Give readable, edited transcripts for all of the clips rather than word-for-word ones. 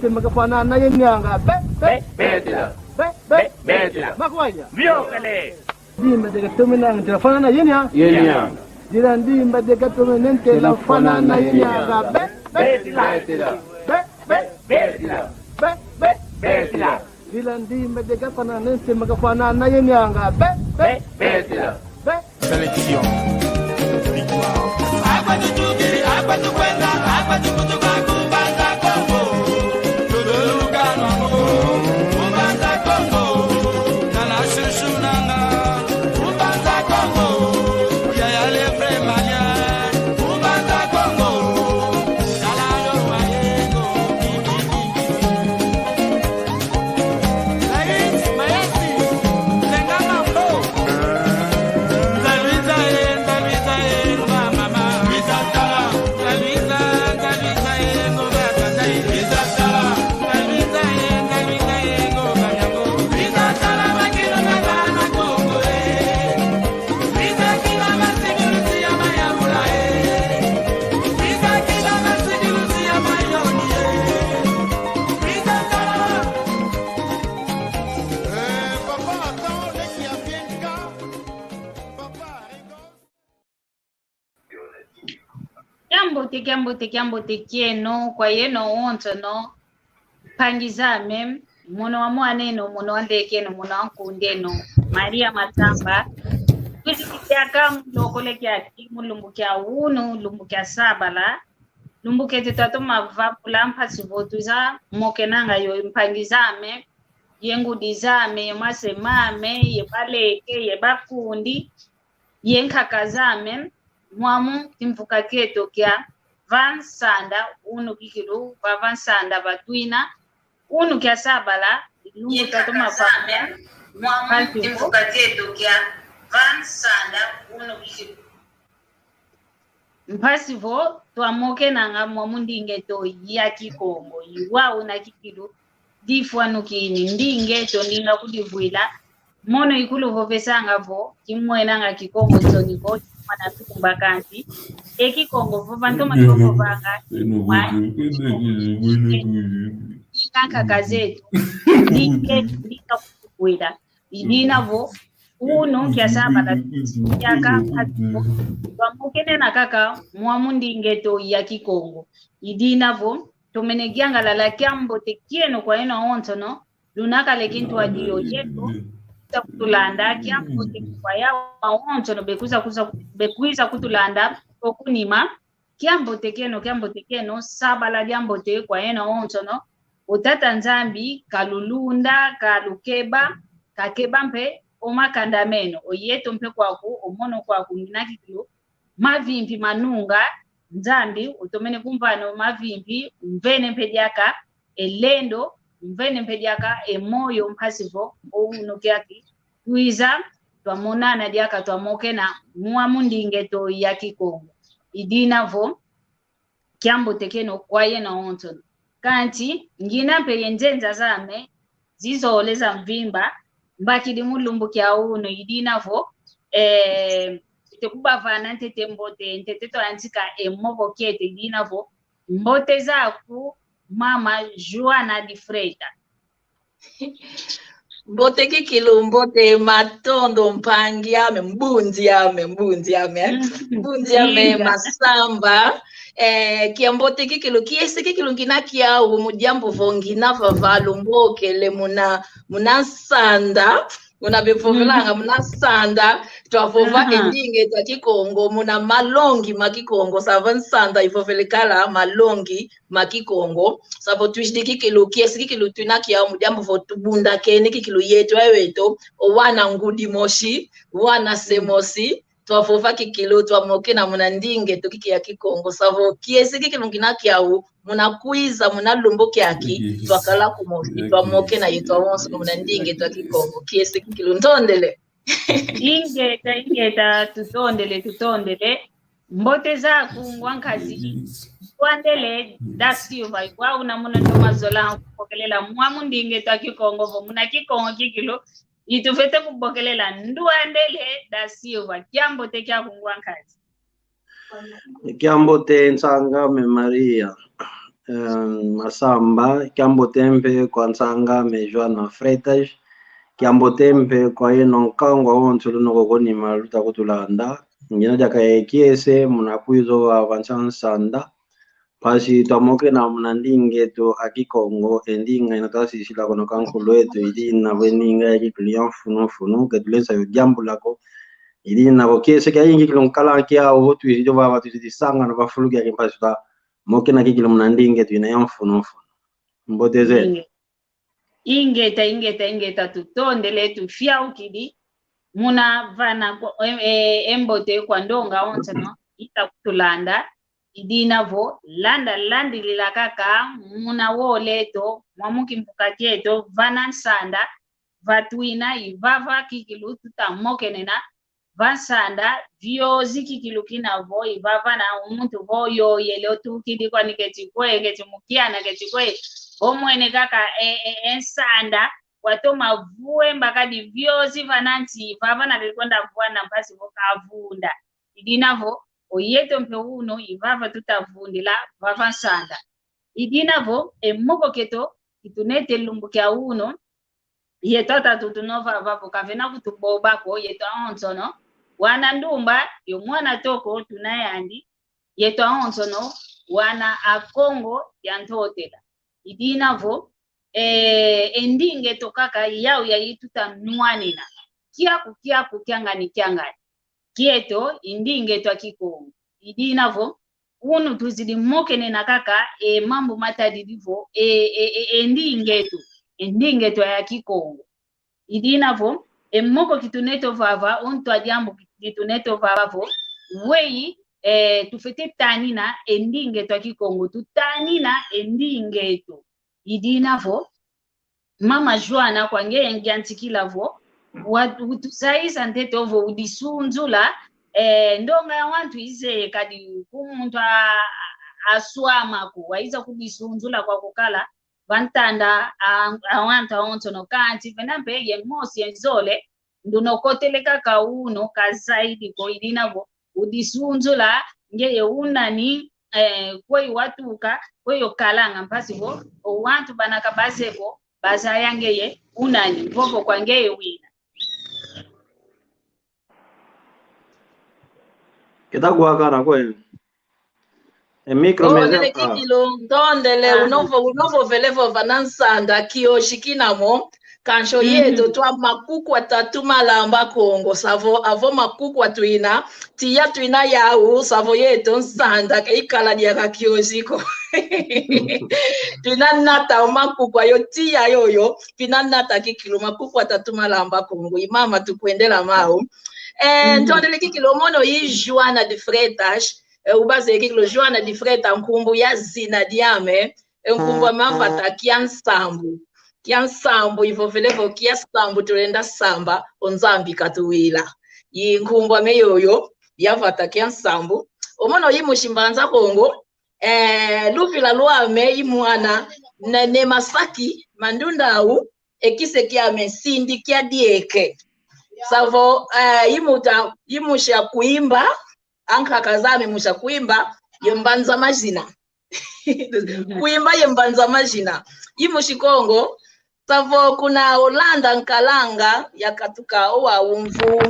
nsema kafanana yenyanga Betila. Betila. Makwanya. Viokale. Dimba de katumina telefanana yenyanga. Yenyanga. Dira dimba de katumina telefanana yenyanga Betila. Betila. Betila. Dira dimba de kafanana nsema kafanana yenyanga Betila. Sélection. Victoire. Kiambote kieno kwa yeno wonto no pangizame muno wa mwaneno muno andekeno muno ankundeno Maria Matamba kisikiaka lokole kyaki mulumbukia unu lumbukia sabala lumbuke tatu mavapula mpasi votuza mokenanga yo mpangizame yengudizame yemasemame yebaleke yebakundi yenkakazame mwamu timfuka keto kya vansanda unu kikilu va vansanda vatwina unu kya sabala lungu tatu mavame mwamu timfuka keto kya vansanda unu kikilu mpasivo twamoke nanga mwamu ndingeto ya kikongo iwa una kikilu difwanu kini ndingeto ndinga kudivwila mono ikulu vovesanga vo kimwenanga kikongo tsoniko mana tukumbakanti ekikongo vantu makongo vanga kanka kazetu ndika kuwela idinavo uno kya sabala yaka vamukene na kaka mwamundingeto ya kikongo idinavo tomenegianga la kiambo tekieno kwa eno onto no lunaka lekintu adio yetu kutulanda kiambo tekwa ya onto no bekuiza kutulanda okunima kiambo tekeno sabala diambo te kwa eno onto no utata nzambi kalulunda kalukeba kakeba mpe omakandameno oyeto mpe kwaku omono kwaku ninakikilo mavimpi manunga nzambi utomene kumbano mavimpi mvene mpediaka elendo mvene mpediaka emoyo mpasivo ounukiaki kuiza twamonana diaka twamokena muamundingeto ya kikongo idinavo kiambo tekeno kwaye na onto kanti ngina mpe yenzenza zame zizoleza mvimba mbakidi mulumbu kya uno idinavo tekubavana ntete mbote ntete to antika emobo kete idinavo mbote zaku mama Joana di Freita mbote kikilu mbote matondo mpangiame mbunziame masamba kiambote kikilu kiese kikilu kinakia umujambo vongina vavalu mbokele muna sanda muna befovelanga muna sanda twavova endinge ta kikongo muna malongi makikongo savan sanda ifovelekala malongi makikongo savo twishdi kikilu kiesi kikilu tunakia umujambo votubunda kene kikilu yetu eweto owana ngudi moshi wana semosi twavova kikilu twamokena muna ndinge tukiki ya kikongo savo kiesi kikilu kinakiau muna kuiza muna lumbo kiaki twakala kumosi twamokena yetu awonso muna ndinge twa kikongo kiesi kikilu ntondele ingeta tutondele mbote zaku ngwankazi kwandele dasiva kwa una muna tomazola kupokelela mwamu ndinge twa kikongo vo muna kikongo kikilo itufete kubokelela nduandele dasiva kiambote kya kungwankazi kiambote nsanga me Maria Masamba, Kiambotembe kwa Nsanga Mejoana Freitas, Kiambotembe kwa ino nkangwa onto luno koni maluta kutulanda, ngina jaka kiese munakuizo wa Vanchansanda, pasi tamoke na mnandinge to akikongo endinga inatasi sila kono kankulo eto idina weninga yaki kliyan funu ketulesa yu jambu lako idina kiese kaya ingi kilon kala kia uhotu isijo wa watu isanga na wafuluki ya kimpasi ta moke na kikilo mnandinge tu inayan funu mboteze ingeta tutondele tufia ukidi muna vana embote kwa ndonga ontsano ita kutulanda idina vo landi lila kaka muna woleto mwamuki mpukaketo vana nsanda vatuina ivava kikilu tutamokenena vansanda vyozi kikilu kinavo ivava na umuntu voyo yele tukidi kwa niketikwe ketimukiana ketikwe omwene kaka ensanda watoma vue mbakadi vyozi vananti vava na likonda vuana mpasi vokavunda idinavo oyeto mpe uno ivava tutavundila vava nsanda idinavo emoko keto kitunete lumbukia uno yeto tatutunova vavo kavena kutubobako yeto aonsono wana ndumba yo mwana toko tunayandi yeto aonsono wana akongo yantotela idinavo endinge tokaka yau ya yituta nwanina kiaku kyangani kieto indinge twa kikongo idinavo unu tuzidi mokene na kaka mambo matadidivo endinge twa ya kikongo idinavo moko kituneto vava ontwa jambo kituneto vavo wei tufete tanina endinge twa kikongo tutanina endinge to idinavo mama Joana kwange ngiantikilavo utusaisa ntetovo udisunzula ndonga ya wantu ize kadi kumuntu aswama ku waiza kudisunzula kwa kukala vantanda awanta ontono kanti venampe ye mosi yenzole ndunokoteleka kauno kazaidi ko idinavo udisunzula ngeye unani kwei watuka kweyo kalanga mpasivo wantu banakabazeko bazayangeye unani vovo kwangeye wina Kitagwa kana kwe micro meze kikilo ndondele unovo velevo vanansanda kiyoshikinamo kansho yeto twa makuku atatu malamba Kongo savo avo makuku atuina tia tuina yau savo yeto nsanda kaikala diaka kiyoshiko tuina nata makuku ayo tia yoyo tuina nata kikilo makuku atatu malamba Kongo imama tukwendela mau ndondele kikilo mono yi Joana de Freitas ubaze kikilo Joana de Freitas nkumbu ya zina diame nkumbu amavata kiansambu ivovelevo kiasambu tulenda samba onzambi katuwila yinkumbu ameyoyo yavata kiansambu omono yimushimbanza Kongo luvila luame imwana ne Masaki mandundau ekise kiame sindi kia dieke savo yimusha kuimba anka kazame musha kuimba yembanza majina kuimba yembanza majina yimushikongo savo kuna Olanda nkalanga yakatuka owa umvu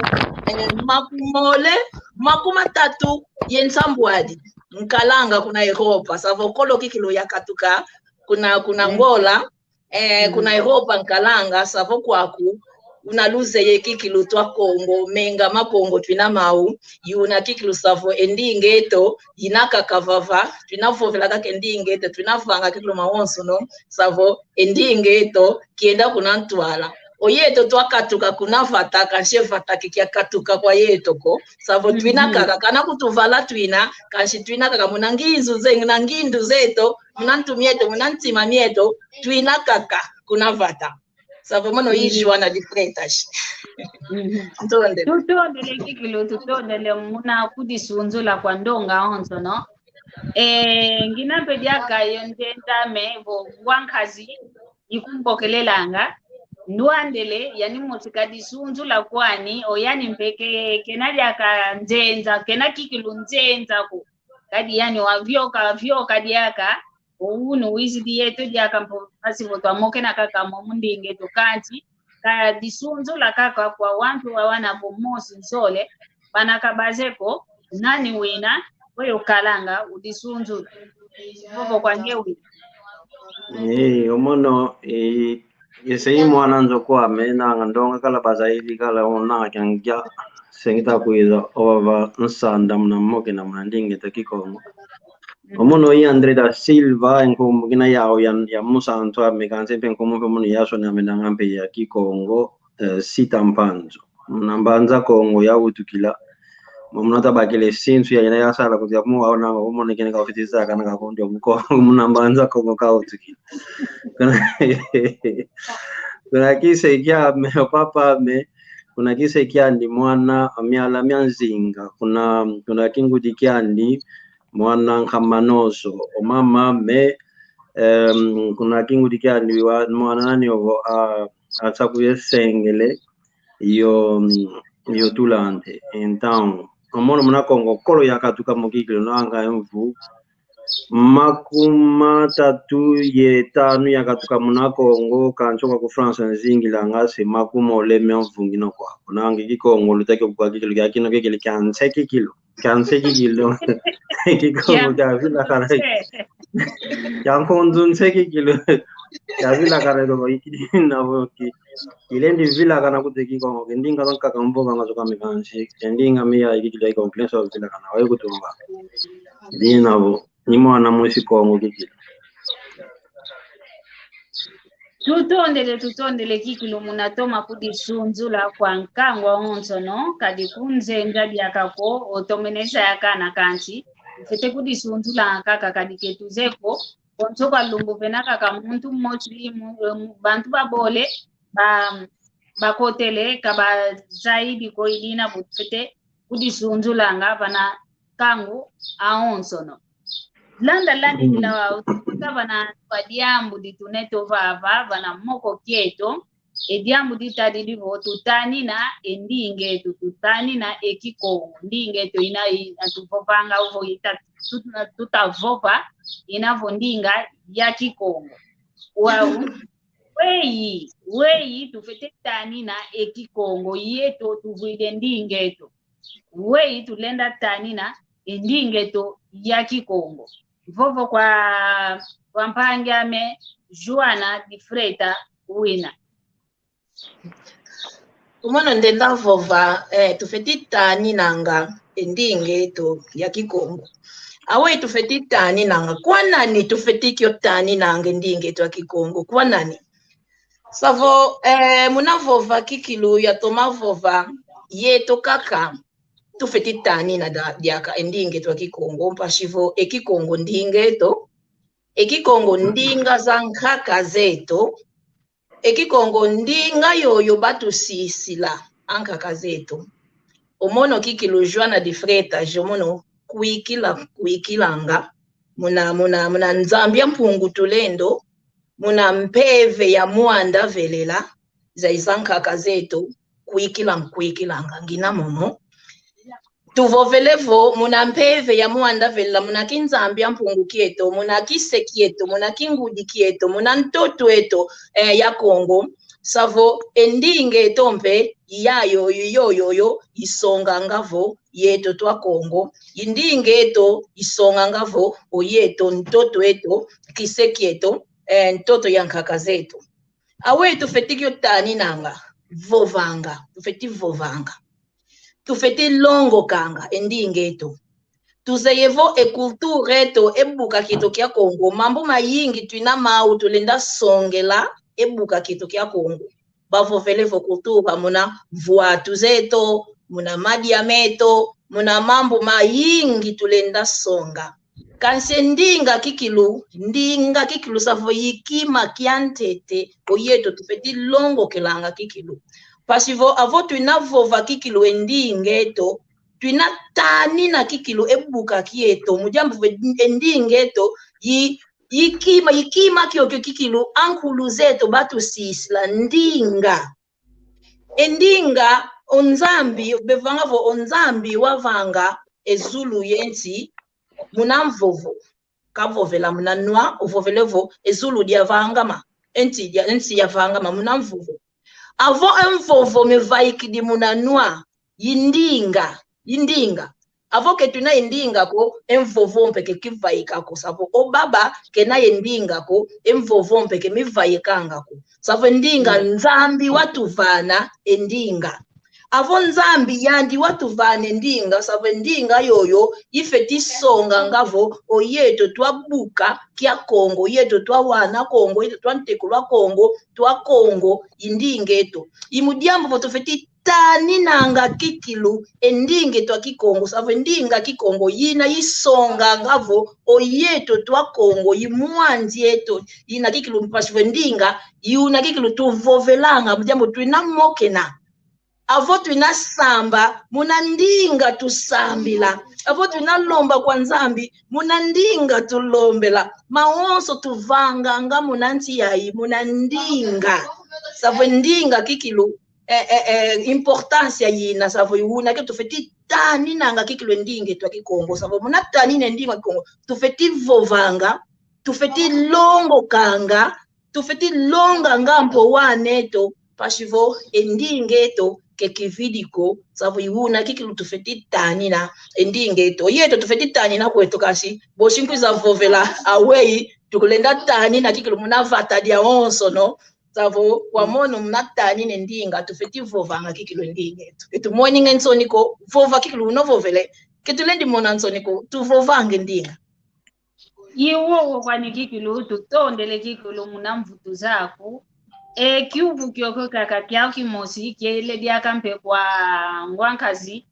makumole makumatatu yensambwadi nkalanga kuna Europa savo kolo kikilo yakatuka kuna Angola kuna Europa nkalanga savo kwaku unaluze ye kikilo twa Kongo menga makongo twina mau yuna kikilo savo endingeto yinaka kavava twinavovela kake endingeto twinavanga kikilo mawonso no savo endingeto kienda kuna ntwala oyeto twakatuka kuna vata kanshe vata kikia katuka kwa yeto ko savo twina kaka kana kutuvala twina kanshi twina kaka munangizu zengi na ngindu zeto munantumieto munantima mieto twina kaka kuna vata savo mono yi Joana de Freitas tutondele kikilo tutondele muna kudisunzula kwa ndonga onzo no nginape diaka yontenda mevo wankazi ikumbokelelanga ndwandele yani motikadi sunzula kwani oyani mpeke kenadia ka nzenza kena kikilo nzenza ko kadi yani wavyoka diaka uno wizidi yetu jakampo pasivo twamoke na kaka mundinge tukanti ka disunzu la kaka kwa wantu wana bomosi nsole banakabazeko nani wina weyo kalanga udisunzu bobo kwange wina omono yesei mwana nzokwa mena ngandonga kala bazaidi kala ona kyangya sengita kuiza ova nsanda mnamoke na mnandinge takikongo omono yi Andre da Silva enko gina yao ya musa antwa mekanse penko mo mono yaso na menanga mpe ya kikongo sita mpanzo mnambanza kongo ya utukila mnata bakile sinsu ya ya sala kutia mu aona omono kene ka ofitiza kana ka kondo mko mnambanza kongo ka utukila kuna kise kia me papa me kuna kise kia ndi mwana miala myanzinga kuna kingu dikiandi mwana nkamanoso omama me kuna kingu dikiandi mwana nani ovo atsakuye sengele yo tulante então omono muna kongo kolo yakatuka mukikilo nanga mvu makuma tatu ye tanu yakatuka muna kongo kanchoka ku France nzingila ngase makuma oleme mvungino kwa nange kikongo lutake kwa kikilo yakino kekele kanseki kilo kikongo davila kana yankonzun seki kilo davila kana do ikina boki ilendi vila kana kuteki kongo ndinga zonka kamboga ngazoka mikanshi ndinga miya ikikilo iko complexe vila kana wayo kutumba dinabo ni mwana mwisi kongo kikilo tutondele kikilo munatoma kudisunzula kwa nkangwa onso no kadi kunzenga byakako otomenesa yakana kanchi fete kudisunzula kaka kadi ketuzeko onso kalumbu penaka ka muntu mmochi bantu babole bakotele kaba zaidi ko idina butfete kudisunzula ngapana kangu aonso no landa la bana padiambu dituneto vava bana moko kieto ediambu ditadidi vo tutani na endinge tutani na ekikongo ndinge to ina atupopanga uvo ita tutavopa inavo ndinga ya kikongo wau weyi tufete tani na ekikongo yeto tuvuide ndingeto weyi tulenda tani na endingeto ya kikongo vovo kwa mpangame Joana di Freta wina umano ndenda vova tufeti tani nanga endinge to ya kikongo awe tufeti tani nanga kwa nani tufeti kyo tani nanga endinge to ya kikongo kwa nani savo muna vova kikilu ya toma vova yeto kaka tufeti tani na diaka endinge to kikongo mpashivo ekikongo ndingeto ekikongo ndinga za nkaka zeto ekikongo ndinga yoyo batu sisila ankaka zeto omono kikilu Joana di Freta jomono kuikilanga muna nzambia mpungu tulendo muna mpeve ya muanda velela za izankaka zeto kuikilanga ngina momo tuvovelevo muna mpeve ya muanda vela muna kinzambia mpungu kieto muna kise kieto muna kingudi kieto muna ntoto eto ya Kongo savo endinge tompe yayo yoyo isonga ngavo yeto twa Kongo indinge eto isonga ngavo oyeto ntoto eto kise kieto ntoto ya nkaka zetu awe tufetikyo tani nanga vovanga tufeti vovanga tufeti longo kanga endingeto tuzeyevo ekulture eto ebuka kito kya Kongo mambo mayingi tuina mau tulenda songela ebuka kito kya Kongo bavovelevo kultura muna vuatu zeto muna madiameto muna mambo mayingi tulenda songa kanse ndinga kikilu savo yikima kiantete oyeto tufeti longo kelanga kikilu pasivo avo tuina vova kikilu endingeto tuina tani na kikilu ebuka kieto mujambo endingeto yikima kyokyo kikilu ankulu zeto batu sisla ndinga endinga onzambi bevangavo onzambi wavanga ezulu yensi munamvovo kavovela mnanwa uvovelevo ezulu dia vangama enti ya vangama mnamvuvo avo emvovo mevaiki di munanwa yindinga avo ke tuna indinga ko emvovo mpeke kivaika ko savo obaba ke na yindinga ko emvovo mpeke mivaikanga ko savo ndinga nzambi watu vana endinga avo nzambi yandi watu vane ndinga savo ndinga yoyo ifeti songa ngavo oyeto twabuka kia Kongo yeto twawana Kongo yeto twantekulwa Kongo twa Kongo indingeto imudiambo votofeti tani nanga kikilu endinge twa kikongo savo ndinga kikongo yina yisonga ngavo oyeto twa Kongo yimuanzi yeto yina kikilu mpashive ndinga yuna kikilu tuvovelanga mudiambo tuina mokena avo tuina samba muna ndinga tusambila avo tuina lomba kwa nzambi muna ndinga tulombela maonso tuvanga nga muna nti yayi muna ndinga savo ndinga kikilu importance yina savo yuna ke tufeti tani nanga kikilu ndinge twa kikongo savo muna tani ndinga kikongo tufeti vovanga tufeti longo kanga tufeti longa ngampo waneto pashivo endingeto kekividiko savo yuna kikilu tufeti tani na endingeto yeto tufeti tani na kweto kasi boshinkwiza vovela awei tukulenda tani na kikilu muna vata dia onso no savo wamono muna tani nendinga tufeti vovanga kikilu ndingeto etu moninga nsoniko vova kikilu no vovele ketulendi mona nsoniko tu vovange ndinga iwo kwani kikilu tutondele kikilu muna mvutu zako kiuvu kyoko kaka kyao kimosi kiele dia kampe kwa ngwankazi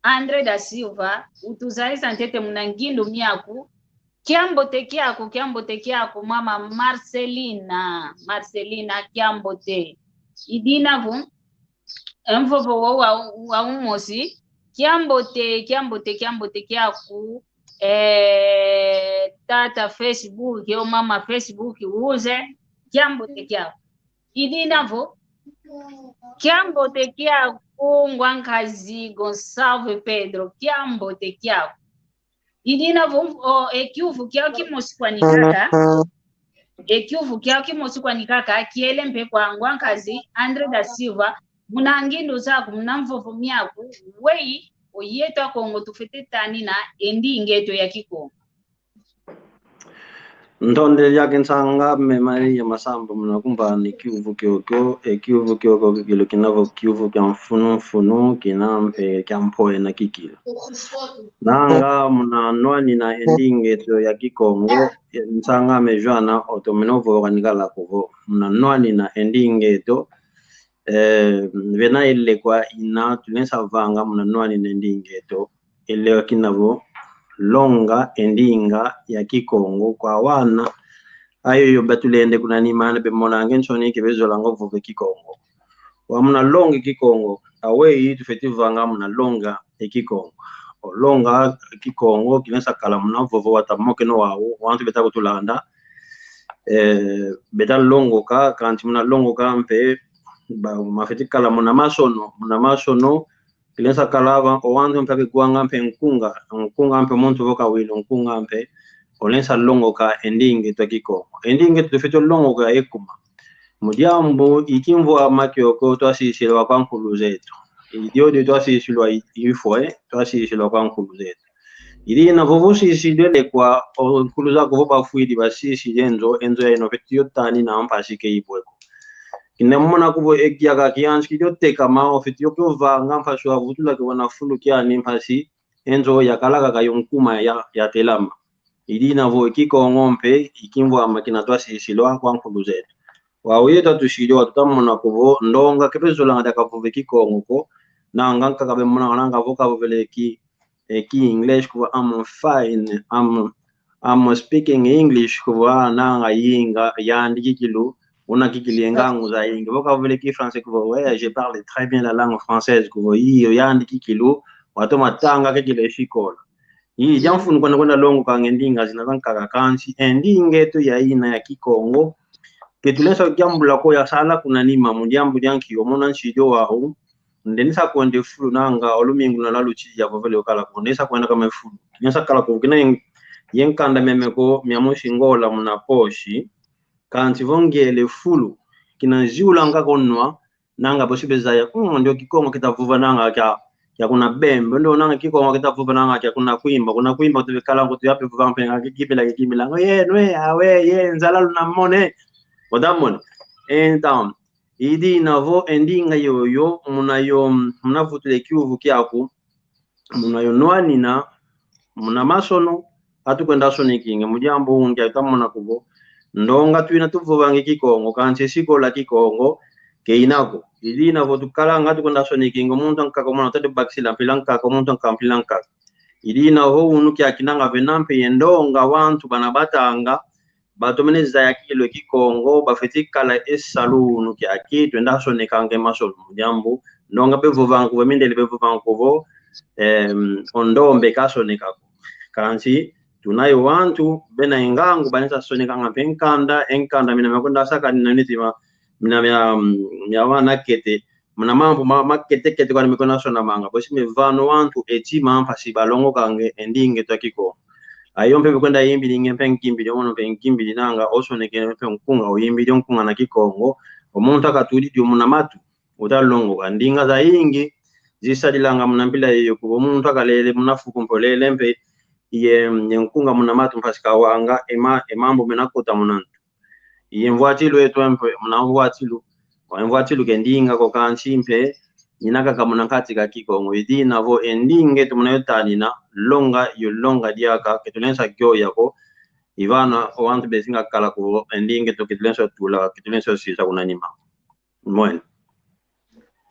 Andre da Silva utuzaisa ntete munangindu miaku kiambote kyako mama Marcelina kiambote idina vu emvovo wa umosi kiambote kyako tata Facebook yo mama Facebook uze kiambote kyako idina vu kiambote kyako ngwankazi Gonçalves Pedro kiambote kyako idina vu ekiuvu kyao kimosi kwa nikaka kiele mpe kwa ngwankazi Andre da Silva munangindu zako munamvovo miaku wei oyeto Kongo tufete tani na endingeto ya Kikongo Ndonde yake nsanga memari ya masamba munakumba ni kiuvu kyoko kilo kinavo kiuvu kya mfunu kinampe kya mpoe na kikilo nanga munanwani na endingeto ya Kikongo nsanga mejwana otominovo wanikala kuvo munanwani na endingeto vena ile kwa ina tunesa vanga munanwani na endingeto ile kinavo longa endinga ya Kikongo kwa wana ayo yo batulende kuna ni mana be monange nsoni kebezo lango vuve Kikongo wa muna longa Kikongo awei tufetivanga muna longa Kikongo olonga Kikongo kinesa kala muna vovo watamoke no wawo wantu beta kutulanda beta longo ka kanti muna longo ka mpe ba mafeti kala muna masono Kilesa kalava owanzo mpake kuanga mpe nkunga mpe muntu voka wilo nkunga mpe olensa longo ka endinge to Kikongo endinge tufeto longo ka ekuma mudiambo ikimvo amakyoko to asishilwa kwa nkulu zetu idio de to asishilwa ifoe to asishilwa kwa nkulu zetu ili na vovo sishilele kwa nkulu zako voba fuidi basishile enzo ya inofetio tani na mpashike ibweko Inemona kubo ekiaga kianski yote kama ofitio kova ngamfa shwa vutula kwa nafulu kia nimpasi enzo yakalaga kayonkuma ya telama idina vo Kikongo mpe ikimvo amakina twasishilwa kwa nkulu zetu waweta tushilwa tutamona kubo ndonga kepezo langa dakavuve Kikongo ko na nganka kabe mona nanga voka vele ki English kubo I'm fine I'm speaking English kubo nanga yinga yandi kilu on a qui les langues aux aïe. Vous voulez qui français que ouais, je parle très bien la langue française que vous y a qui kilo, ou automatanga que les chicol. Il y a un fond qu'on a longue quand ending as in a kansi, ending to yaina ya Kikongo. Que tu laisses gambula ko ya sala kunanima mudiambu yanki omona nchido wa hu. Ndenisa kwende fulu nanga olumingu na laluchi ya vovele okala kondesa kwenda kama fulu. Nyensa kala ko kina yenkanda memeko miamushingola muna poshi kanti vongele fulu kina jiula nga konwa nanga bosibeza ya ndio kikongo kitavuva nanga kya kuna bembe ndio nanga kikongo kitavuva nanga kya kuna kuimba tubekala ngo tuyape vuva mpenga kikibila ngo nwe awe nzala lunamone odamone então idi navo endinga yoyo munavutule kiuvu kyako munayo nwanina muna masono atukwenda sonikinge mujambo ungi atamona kubo ndonga twina tuvuvange kikongo kanse sikola kikongo keinako ili navo tukalanga atukwenda sonikinge umuntu ankakomona tade baksila mpilanka umuntu ankampilanka ili navo unuki akinanga venampe yendonga wantu banabatanga batomeneza yakilo kikongo bafetikala esalunu kyaki twenda sonikange masolo mujambo ndonga bevuvangu bemindele bevuvangu ondombe kasonikako kansi tunayo wantu bena ingangu banesa sonika ngape enkanda mina makunda saka ninanitima mina mya wana kete muna mambo makete kwa mikona sona manga bosi mevano wantu eti mampa sibalongo kange endinge twakiko ayompe kwenda yimbi ngempe nkimbili ono pe nkimbili nanga oso nekene pe nkunga oyimbi nkunga na kikongo omuntu akatuli dio muna matu utalongo kandinga za ingi zisadilanga munampila yeyo kubo omuntu akalele munafuku mpolele mpe iye nkunga munamatu mpasika wanga emambo menakota munantu iye mvwatilu etwempe mvwatilu kendinga ko kanchimpe ninaka kamunakati ka kikongo idi navo endinge tumunayotanina longa diaka ketulensa kyo yako ivana owantu besinga kala ko endinge to ketulensa tula ketulensa sisa kunanima moyo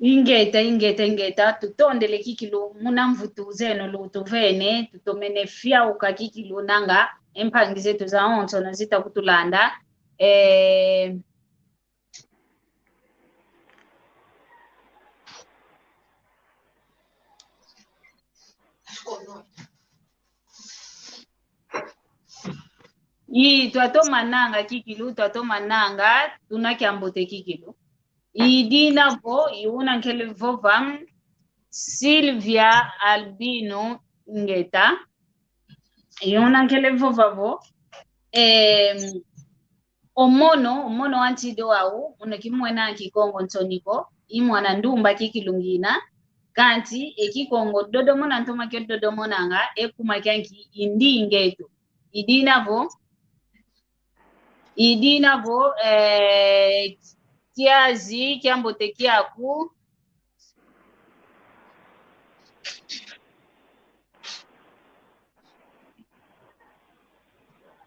ingeta tutondele kikilu munamvutu zeno lutuvene tutomene fyauka kikilu nanga empangi zetu za onso na zita kutulanda twatoma nanga kikilu twatoma nanga tunakyambote kikilu idina vo iuna nkele vovam Silvia Albino ngeta iuna nkele vovavo omono antido au unakimwena kikongo ntoniko imwana ndumba kikilungina kanti ekikongo dodomona ntoma kyo dodomonanga ekuma kyanki indingeto idinavo kiazi kiambote kiaku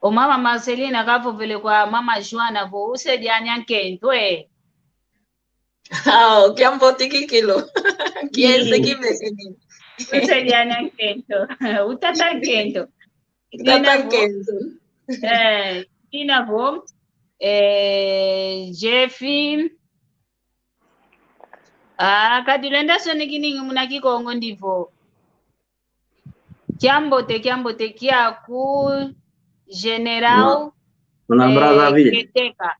o mama Marcelina kavo vele kwa mama Joana vo usedi anyankentwe kiambote kikilo kiese kibesini usedi anyankento utatankento inavo Jeffy kadilenda sonikiningi muna kikongo ndivo kiambote kiaku general muna Brazzaville Keteka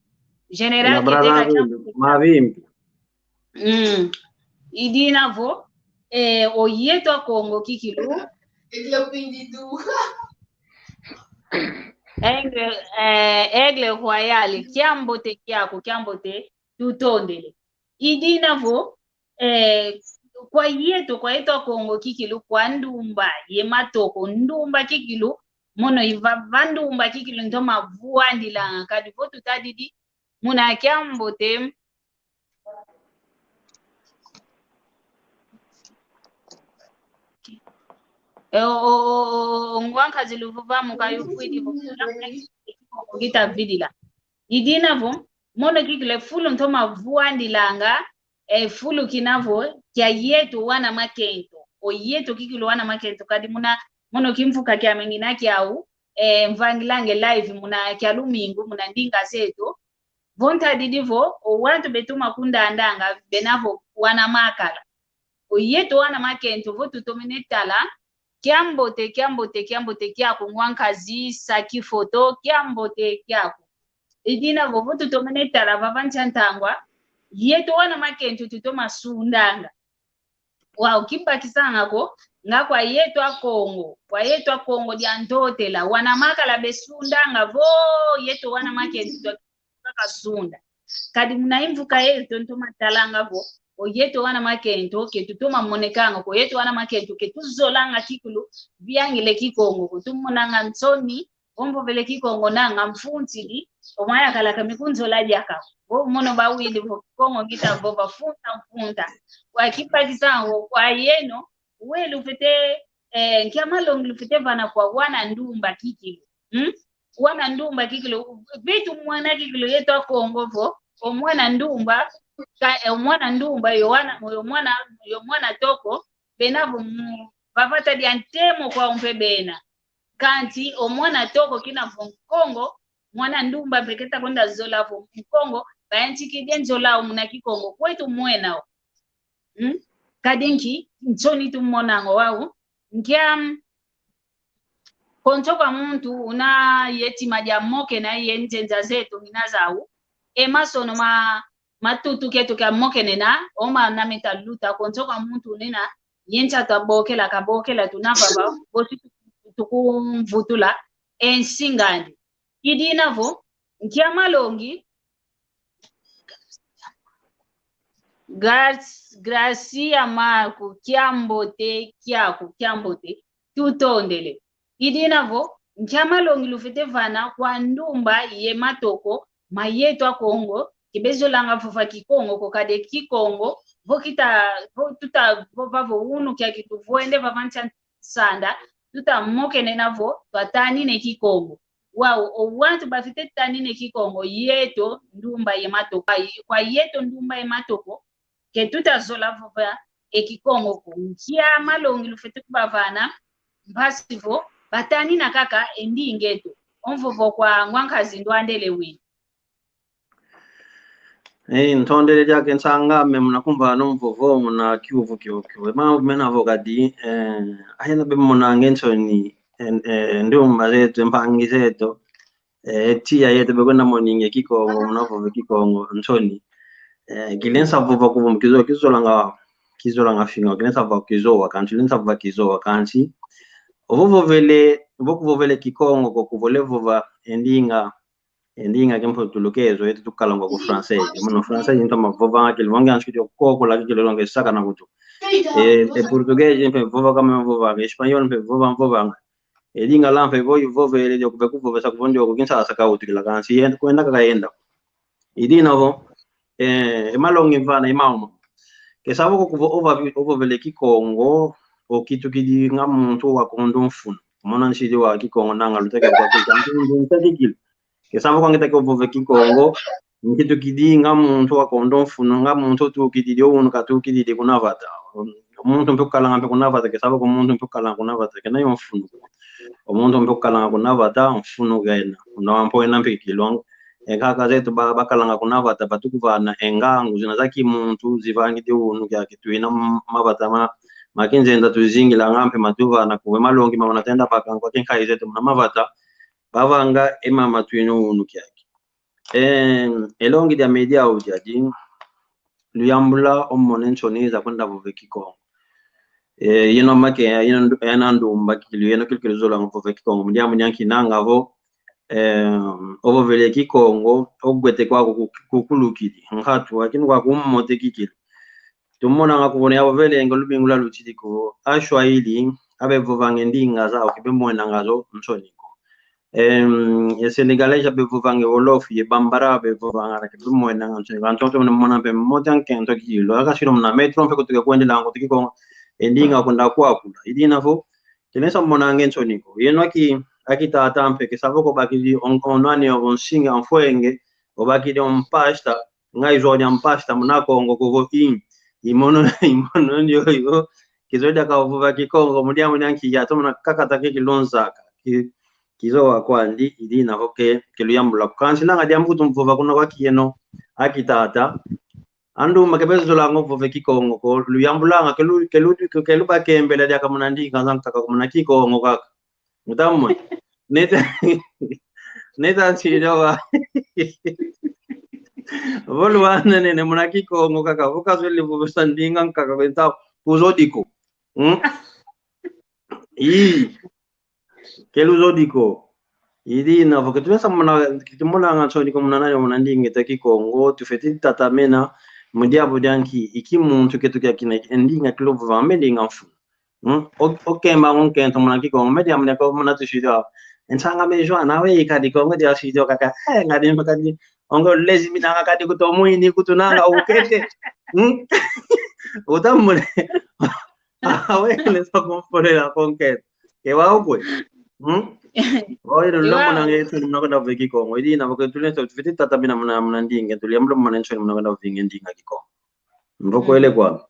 general Keteka mavimbi idinavo oyeto Kongo kikilu Aigle Royal kiambote tutondele idinavo kwa yeto Kongo kikilu kwa ndumba yematoko ndumba kikilu mono iva vandumba kikilu ntoma vuandila kadivo tutadidi muna kiambote ngwanka ziluvuva mukayufwidi kita vidila idinavo mono kikile fulu ntoma vuandilanga fulu kinavo kya yetu wana makento o yetu kikilu wana makento kadi mono kimfuka kya mengina kyau mvangilange live muna kya lumingu muna ndinga zetu vonta didivo o wantu betuma kundandanga benavo wana makala o yetu wana makento votu tomenetala kiambote kyako ngwankazi saki foto kiambote kyako idina vovo tutomenetala vavanchantangwa yeto wana makento tutoma sundanga Wow, kipa kisanga ko nga kwa yetu a Kongo dia ntotela wana maka la besunda nga vo yetu wana make ntaka sunda kadi munaimvuka yetu ntoma talanga vo o yetu wana make nto ke tutoma monekanga ko yetu wana make nto ke tuzolanga kikulu byangile kikongo ko tumonanga nsoni ombo vele kikongo nanga mfunzi omaya kala kamikunzo la jaka bo mono bawili vo kongo kita vo bafunta wa kipa kisango kwa yeno wele ufete nkiamalongi lufete vana kwa wana ndumba kikilo wana ndumba kikilo vitu mwana kikilo yetu a Kongo vo omwana ndumba yo mwana toko benavo bavata dia ntemo kwa umpebena kanti omwana toko kina vo Kongo mwana ndumba peketa kwenda zola vo Kongo bayanchi kidenzola umuna kikongo kwetu mwenao kadinki nsoni tumonango wao nkia konto kwa muntu una yeti majamoke na yenzenza zetu minazao emasono matutu ketu ka moke nena oma na metaluta konto kwa muntu nena yencha kabokela tunavaba bosi tukumvutula ensingandi idinavo nkia malongi Gracia Marco kiambote tutondele idinavo nchamalongi lufete vana kwa ndumba ye matoko mayeto a Kongo kibezo langa fufa kikongo kokade kikongo tuta unu kya kituvoende vavancha sanda tuta moke nenavo twatani ne kikongo wow owantu bafite tani ne kikongo yeto ndumba ye matoko kwa yeto ndumba ye matoko ke tutazola vova ekikongo kunkia malongi lufete kubavana mpasivo batani na kaka endi ngeto onvovo kwa ngwankazi ndwandele wi ntondele jake nsanga memunakumva nomvovo muna kiuvu mena vogadi ayena be muna ngensoni ndumba zetu mpangi zetu tia yetu begona moninge kikongo munavovo kikongo ntoni kilensa vova kuvom kizolanga finga kilensa vova kizoa kanti lensa vova kizoa kanti vovovele kikongo ko kuvole vova endinga kempo tulukezo yetu tukalanga ku francais muno francais into mavova ke longa anski ko la ke longa saka na kutu português empe vova kama vova espanhol empe vova edinga lampe vovele de ku vova sa kuvondo ko kinsa saka utikila kanti yenda kwenda kakaenda idina vo malongi mvana imaumo ke sabo ko ovo vele kikongo o kitu kidi ngamuntu wa kondo mfuna mona nshidi wa kikongo nanga luteke kwa kitu ntakikil ke sabo ko ngita ko ovo kikongo kitu kidi ngamuntu wa kondo mfuna ngamuntu tu kidi dio unu katu kidi de kunavata umuntu mpokala ngambe kunavata ke sabo ko umuntu mpokala kunavata ke nayo mfuna umuntu mpokala kunavata mfuna gaina unawampo ena mpikilongo kaka zetu bakalanga kunavata batukuvana engangu zinazaki muntu zivangite unu kyake tuina mavata makinzenda tuzingila ngampe matuvana kuwe malongi mamana tenda pakangwa kenkai zetu muna mavata bavanga emama tuino unu kyake elongi dia media ujadi luyambula omonenchoniza kwenda vove kikongo yino make yana ndumba kilu yeno kilkilo zola vove kikongo munyanki nangavo ovo vele kikongo ogwete kwako kukulukidi ngatu akini kwa kummote kikili tumona ngakubona yabo vele ngolubingula luchidiko ashwaili abe vovange ndinga za okibemona ngazo msoniko Senegalese be vovange wolof ye bambara be vovanga kibemona ngazo nganto mona be motan kento kilo akashiro mna metro mpe kutuka kwendela ngo tikiko endinga kunda kwakula idina fo tenesa mona ngensoniko yeno akita atampe ke savoko bakidi onwani onsinga onfwenge obakidi onpasta ngai zoni onpasta munako ngoko imono yo kizoda ka vuva kikongo mudia munyanki ya tomona kakata ke kilonzaka kizoa kwandi idina hoke keluyambula kansila ngadi ambuto mvuva kuna wakiyeno akitata andu makebezo la ngovo ve kikongo ko luyambula kelu bakembele dia kamunandi kanzanka kamuna kikongo kaka mutammo neta chidowa volwana nene muna kikongo kaka vukazweli vuvusandinga kaka venta uzodiko. Kelu uzodiko. Idi na porque tu essa mana kitimona ngatsoni ko munana yo munandinge taki Kongo tu feti tatamena mundia bodanki iki muntu ketukia kina endinga kilo vameli ngafu. Okay ma on kento munaki Kongo media munaka ko munatu shida. Ensanga mejo na we ikadi Kongo dia shida kaka ngadi makadi ongo lezi minanga kadi kutomu ini kutunanga ukete. Utamule. Awe le so compore la conquête. Que va au pues. Oye, no muna ngetu mnakwenda viki Kongo. Idi na wakati tuleta tufiti tata bina mna ndinge tuliamlo manencho mnakwenda vinge ndinga kiko. Mboko ile kwa.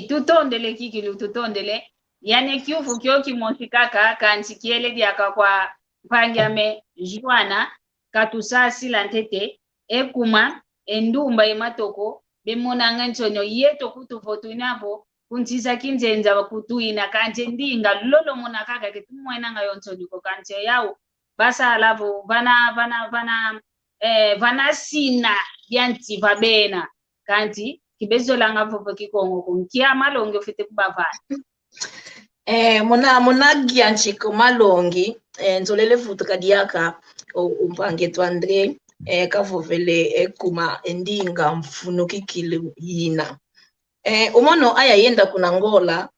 Tutondele kikilu tutondele. Yani kiufu kyo kimosikaka kansikiele diaka kwa pangame Juana katusasi lantete ekuma endumba imatoko bemona nganchonyo yeto kutufotu inabo kuntiza kinzenza wakutuina kanje ndinga lolo mona kaka kitumwena nga yonsoniko kanje yao basa alavo vana sina yanti vabena kanti kibezo langa vovo kikongo kunkia malongi ofite kubavana mona gianchiko malongi nzolele futu kadiaka umpange tu Andre kavovele kuma endinga mfuno kikilu yina umono aya yenda kuna ngola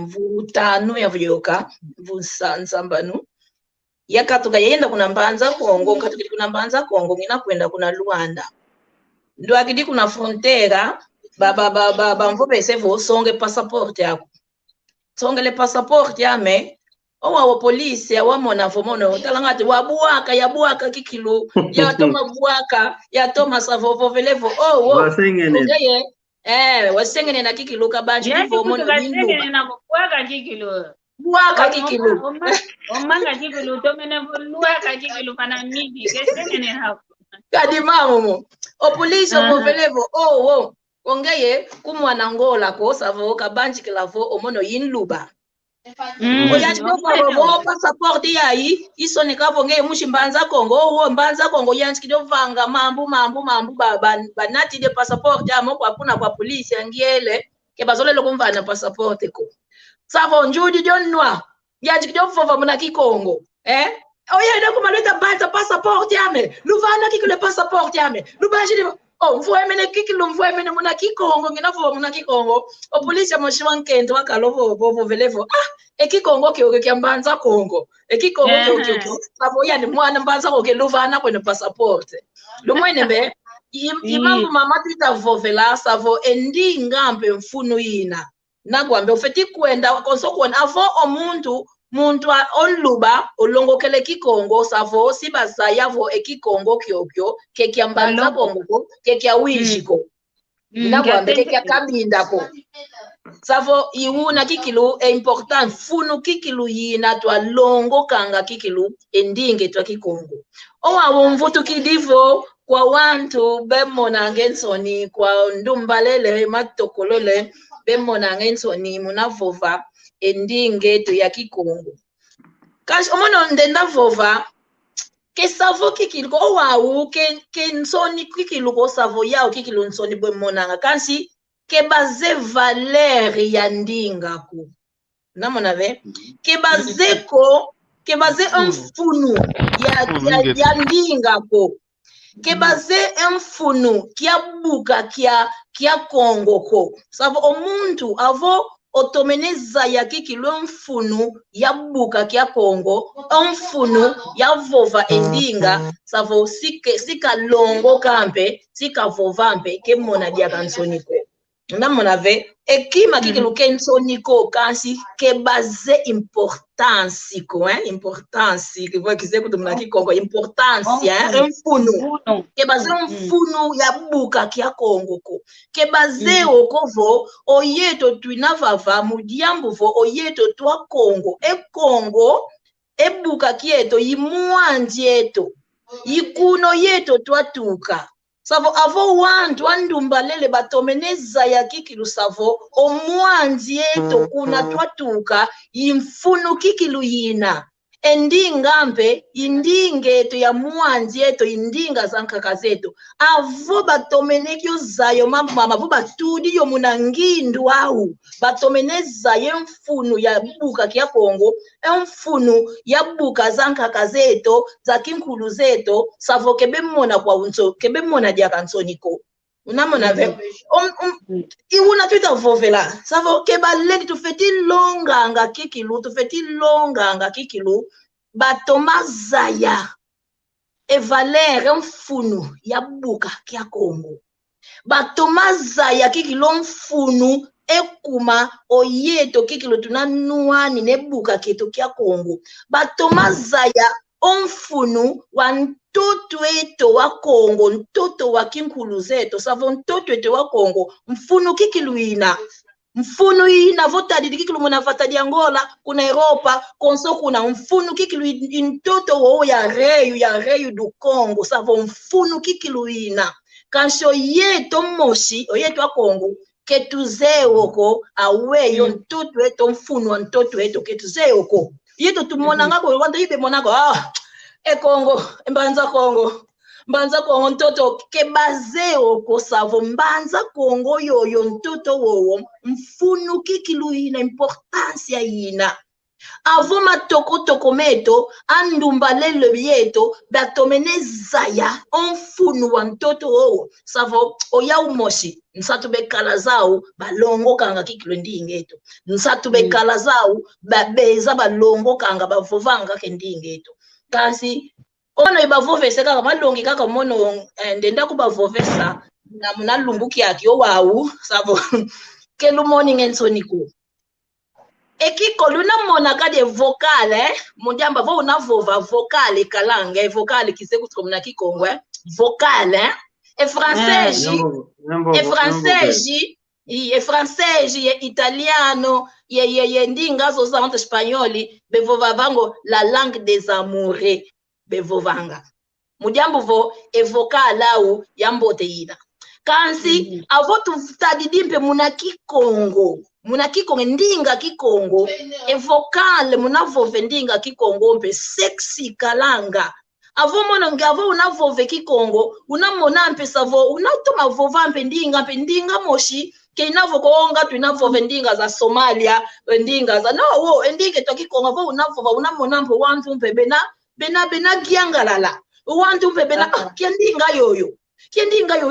mvutano ya vyoka mvunsambanu yakatuka yenda kuna mbanza Kongo katukidi kuna mbanza Kongo ngina kwenda kuna Luanda ndo akidi kuna frontera baba mvopese vo songe passport yako songe le passport yame owa polisi ya wamona vomono talangati wabuaka yabuaka kikilu ya toma buaka ya toma savovo velevo wasengene wasengene na kikilu kabanji vomono wasengene na buaka kikilu buaka kikilu omanga kikilu tomene buaka kikilu pana midi kesengene hapo kadi mamu o polisi o velevo ongeye kumwana ngola ko savo kabanji kilavo omono yinluba oyati ko passport yayi isone kavo ngeye mushimbanza Kongo mbanza Kongo yanti kidovanga mambu banati de passport amo kwapuna kwa polisi angiele ke bazolelo kumvana passport ko savo njudi jonwa yanti kidovova muna kikongo oyenda kumaleta bata passport yame luvana kikule passport yame lubanji mvuemene kikilu mvuemene muna kikongo nginavo muna kikongo o polisi amoshiwa nkento wakalovo bovo velevo ekikongo kyo mbanza Kongo ekikongo kyo sabo yani mwana mbanza ko keluvana kwene passport lumwene be imambu mama tita vovela savo endingambe mfunu yina nagwambe ufeti kwenda konsokona avo omuntu onluba olongokele kikongo savo sibaza yavo ekikongo kyokyo kekia mbanza Kongo kekia wijiko nagwambe kekia kabinda ko savo iuna kikilu important funu kikilu yina twa longo kanga kikilu endinge twa kikongo owa mvutu kidivo kwa wantu bemona ngensoni kwa ndumbalele matokolole bemona ngensoni munavova endinge to ya kikongo kash omono ndenda vova ke savo kikilu ko wawu ke nsoni kikilu ko savo yao kikilu nsoni bemonanga kansi ke baze valeur ya ndinga ko namona ve ke baze mfunu ya ndinga ko ke baze mfunu kia buka kia Kongo ko savo omuntu avo otomeneza ya kikilu mfunu ya buka kia Kongo mfunu ya vova endinga savo sika longo kampe sika vova mpe ke mona dia kansoniko namona ve ekima kikilu kensoniko kansi ke baze importance ko importance ke va kize kutumna kikongo importance mfunu ke baze mfunu ya buka kia Kongo ko ke baze okovo oyeto twinavava mudiambu vo oyeto twa Kongo Kongo ebuka kieto yimuanji eto yikuno yeto twatuka savo avo wantu andumbalele batomeneza ya kikilu savo omwanzi eto kuna twatuka yimfunu kikilu yina endinga mpe indinge to ya muanzi eto indinga zankaka zetu avo batomeneki ozayo mama vo batudi yo munangindu au batomeneza ye mfunu ya buka kia Kongo mfunu ya buka zankaka zeto za kinkulu zeto savo kebe mona kwa unso kebe mona dia kansoniko unamona ve iuna tuita vovela savo keba ledi tu feti longa anga kikilu tu feti longa anga kikilu batoma zaya e valere mfunu ya buka kia Kongo batoma zaya kikilo mfunu ekuma oyeto kikilo tunanuani ne buka keto kia Kongo batoma zaya omfunu wa ntoto eto wa Kongo ntoto wa kinkulu zeto savo ntoto eto wa Kongo mfunu kikiluina mfunu ina vota dikikilu muna fata di Angola kuna Europa konso kuna mfunu kikilu ntoto wo ya reyu du Kongo savo mfunu kikiluina kansho yeto moshi oyeto wa Kongo ketuzeoko aweyo ntoto eto mfunu wa ntoto eto ketuzeoko yeto tumona ngako wanda ibe monako Kongo mbanza Kongo ntoto kebazeo ko savo mbanza Kongo yoyo ntoto wowo mfunu kikilu ina importancia ina avo matoko meto andumba lelo bieto batomenezaya mfunu wa ntoto wowo savo oya umoshi nsatu bekala zao balongo kanga kikilu ndingeto nsatu bekala zao babeza balongo kanga bavovanga kendingeto kasi ono ibavovese kaka malongi kaka mono ndenda kubavovesa na munalumbuki yake owawu savo kelu morning ensoniko ekiko luna mona kade vocale mujamba vo unavova vocale kalanga vocale kisekutsiko mna kikongwe vocale e français e français ye italiano ye ndinga zo za espanyoli bevova vango la langue des amoureux bevovanga mujambo vo evoka lau yambote ina kansi avotu tadidimpe muna kikongo ndinga kikongo evokale munavove ndinga kikongo mpe sexy kalanga avo mono ngavo unavove kikongo unamona mpe savo unatuma vova mpe ndinga moshi keinavo konga tuinavove ndinga za Somalia ndinga za no wo ndinge to kikongo avo unavova unamona mpe wantu mpe bena giangalala wantu mpe bena kiendinga yoyo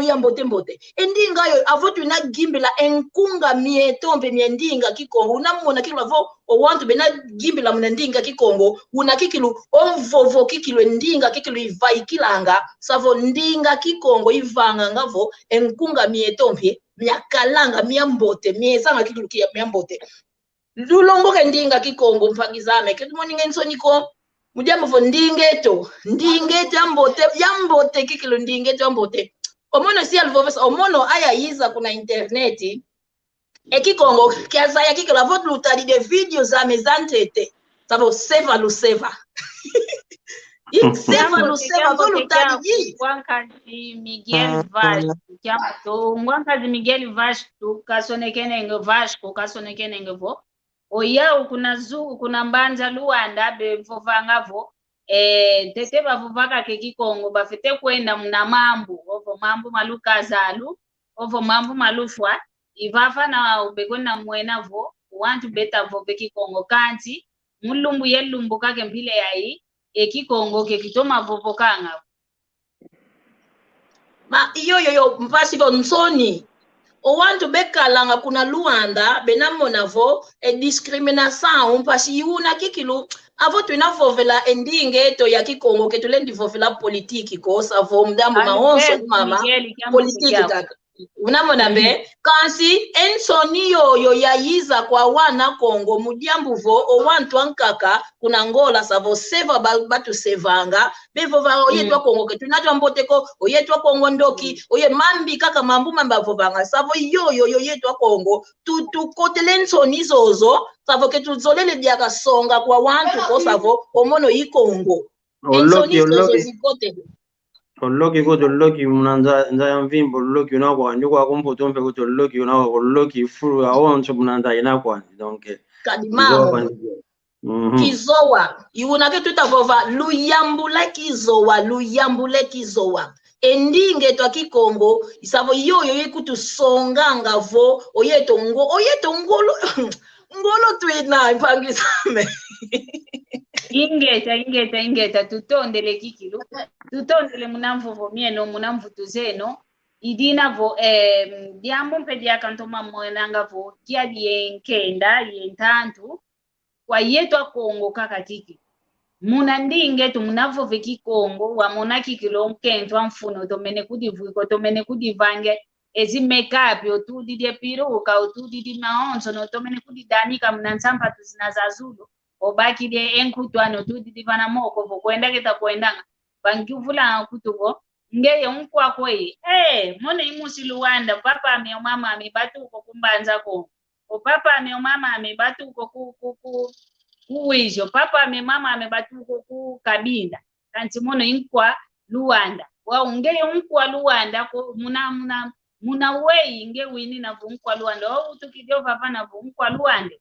ya mbote endinga yoyo avo tuina gimbila enkunga mietombe miendinga kikongo unamona kilo avo wantu bena gimbila mnendinga kikongo unakikilu onvovo kikilu ndinga kikilu ivai kilanga savo ndinga kikongo ivanga ngavo enkunga mietombe miakalanga miambote miezanga kikilu kia miambote lulongo kendinga kikongo mpangizame ketumoninga nsoniko mujambo vo ndingeto yambote kikilu ndingeto yambote omono si alvovesa omono aya yiza kuna interneti ekikongo kiazaya kikilu avot lutali de video za mezantete savo seva luseva seva luseva vo lutali Mwankazi Miguel Vasco Mwankazi Miguel Vasco kasonekene Vasco kasonekene vo oya kuna mbanza Luanda bevovangavo tete bavovaka kekikongo bafete kwenda muna mambu ovo mambu malukazalu ovo mambu malufwa ivafa na ubekwenda mwenavo wantu beta vove kikongo kanti mulumbu yelumbu kake mpile yayi ekikongo kekitoma vovokanga ma iyo mpasiko nsoni o wantu bekalanga kuna Luanda benamonavo discrimination mpasi yuna kikilu avo tuinavovela endinge to ya kikongo ketulendi vovela politiki ko savo mdambo maonso mama politiki kaka unamona be kansi ensoni yoyo yayiza kwa wana Kongo mujambu vo o wantu ankaka kuna ngola savo seva batu sevanga bevova oyetwa Kongo ketunato mboteko oyetwa Kongo ndoki oye mambi kaka mambu mamba vovanga savo yoyo yetwa Kongo tukotele ensoni zozo savo ketuzolele diaka songa kwa wantu ko savo omono yi Kongo ensoni zozo zikote Oloki ko oloki munanza yamvimbo oloki unakwa nyuko akumpoto mpe ko oloki unakwa oloki furu awonso munanza inakwa donc kadimao kizowa iunake tutavova luyambule kizowa endinge twa kikongo isavo yoyo yekutusonganga vo oyeto ngolo ngolo twina ipangisame ingeta tutondele kikilu tutondele munamvuvo mieno munamvutu zeno idina vo diambo mpe diakantoma mwenanga vo kia dienkenda yentantu kwa yetwa Kongo kakatiki muna ndingetu munavove kikongo wamona kikilo nkentwa mfuno tomene kudivuiko tomene kudivange ezi makeup otudidie piruka otudidi maonzo no tomene kudidanika mnansampa tuzina za zulu obaki de enkutwano otudidi vana moko vo kwenda kita kwendanga bangivula kutubo ngeye unkwa kwei mone imusi Luanda papa ame mama ame batuko kumbanza ko o papa ame mama ame batuko kuwijo papa ame mama ame batuko ku Kabinda kanti mono inkwa Luanda wa ngeye unkwa Luanda ko muna wei nge wini na vunkwa Luanda o tukidio papa na vunkwa Luanda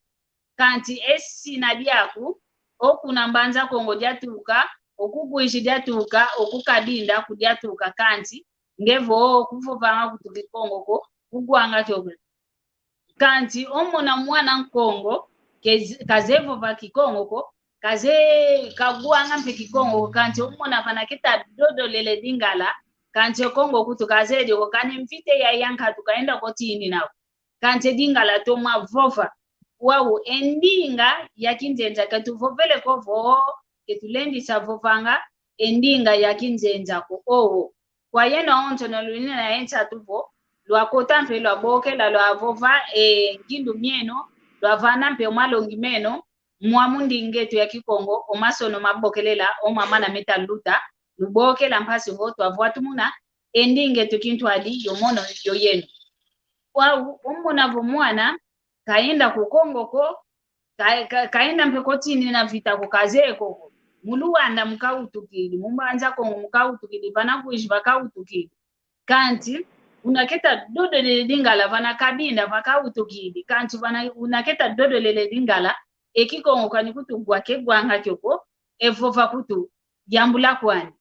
kanti esi na diaku okuna mbanza Kongo jatuka okugwishi jatuka okukabinda kujatuka kanti ngevo kuvovanga kutuki Kongo ko kugwanga kyobe kanti omona mwana Nkongo kazevo va kikongo ko kaze kagwanga mpe kikongo kanti omona vana kita dodo lele dingala kanti Kongo kutu kazedi ko kani mfite ya yanka tukaenda kotini nao kanti dingala to mavova wao endinga yakinzenza katuvovele kovo ketulendi savovanga endinga yakinzenza ko kwa yena onto na lunina na ensa tuvo lwakota mpe lwaboke la lwavova ngindu mieno lwavana mpe omalongi meno mwamundi ngetu ya kikongo omasono mabokelela omama na meta luta luboke la mpasi voto avwatu muna endinge tukintu adi yomono yoyeno wao omona vo mwana kaenda ku Kongo ko kaenda mpe kotini na vita ko kazeko muluanda mukautukili mumbanza Kongo mukautukili vana kuishi vakautukili kanti unaketa dodo lele dingala vana Kabinda vakautukili kanti vana unaketa dodo lele dingala ekikongo kani kutu gwake gwanga kyoko evova kutu jambula kwani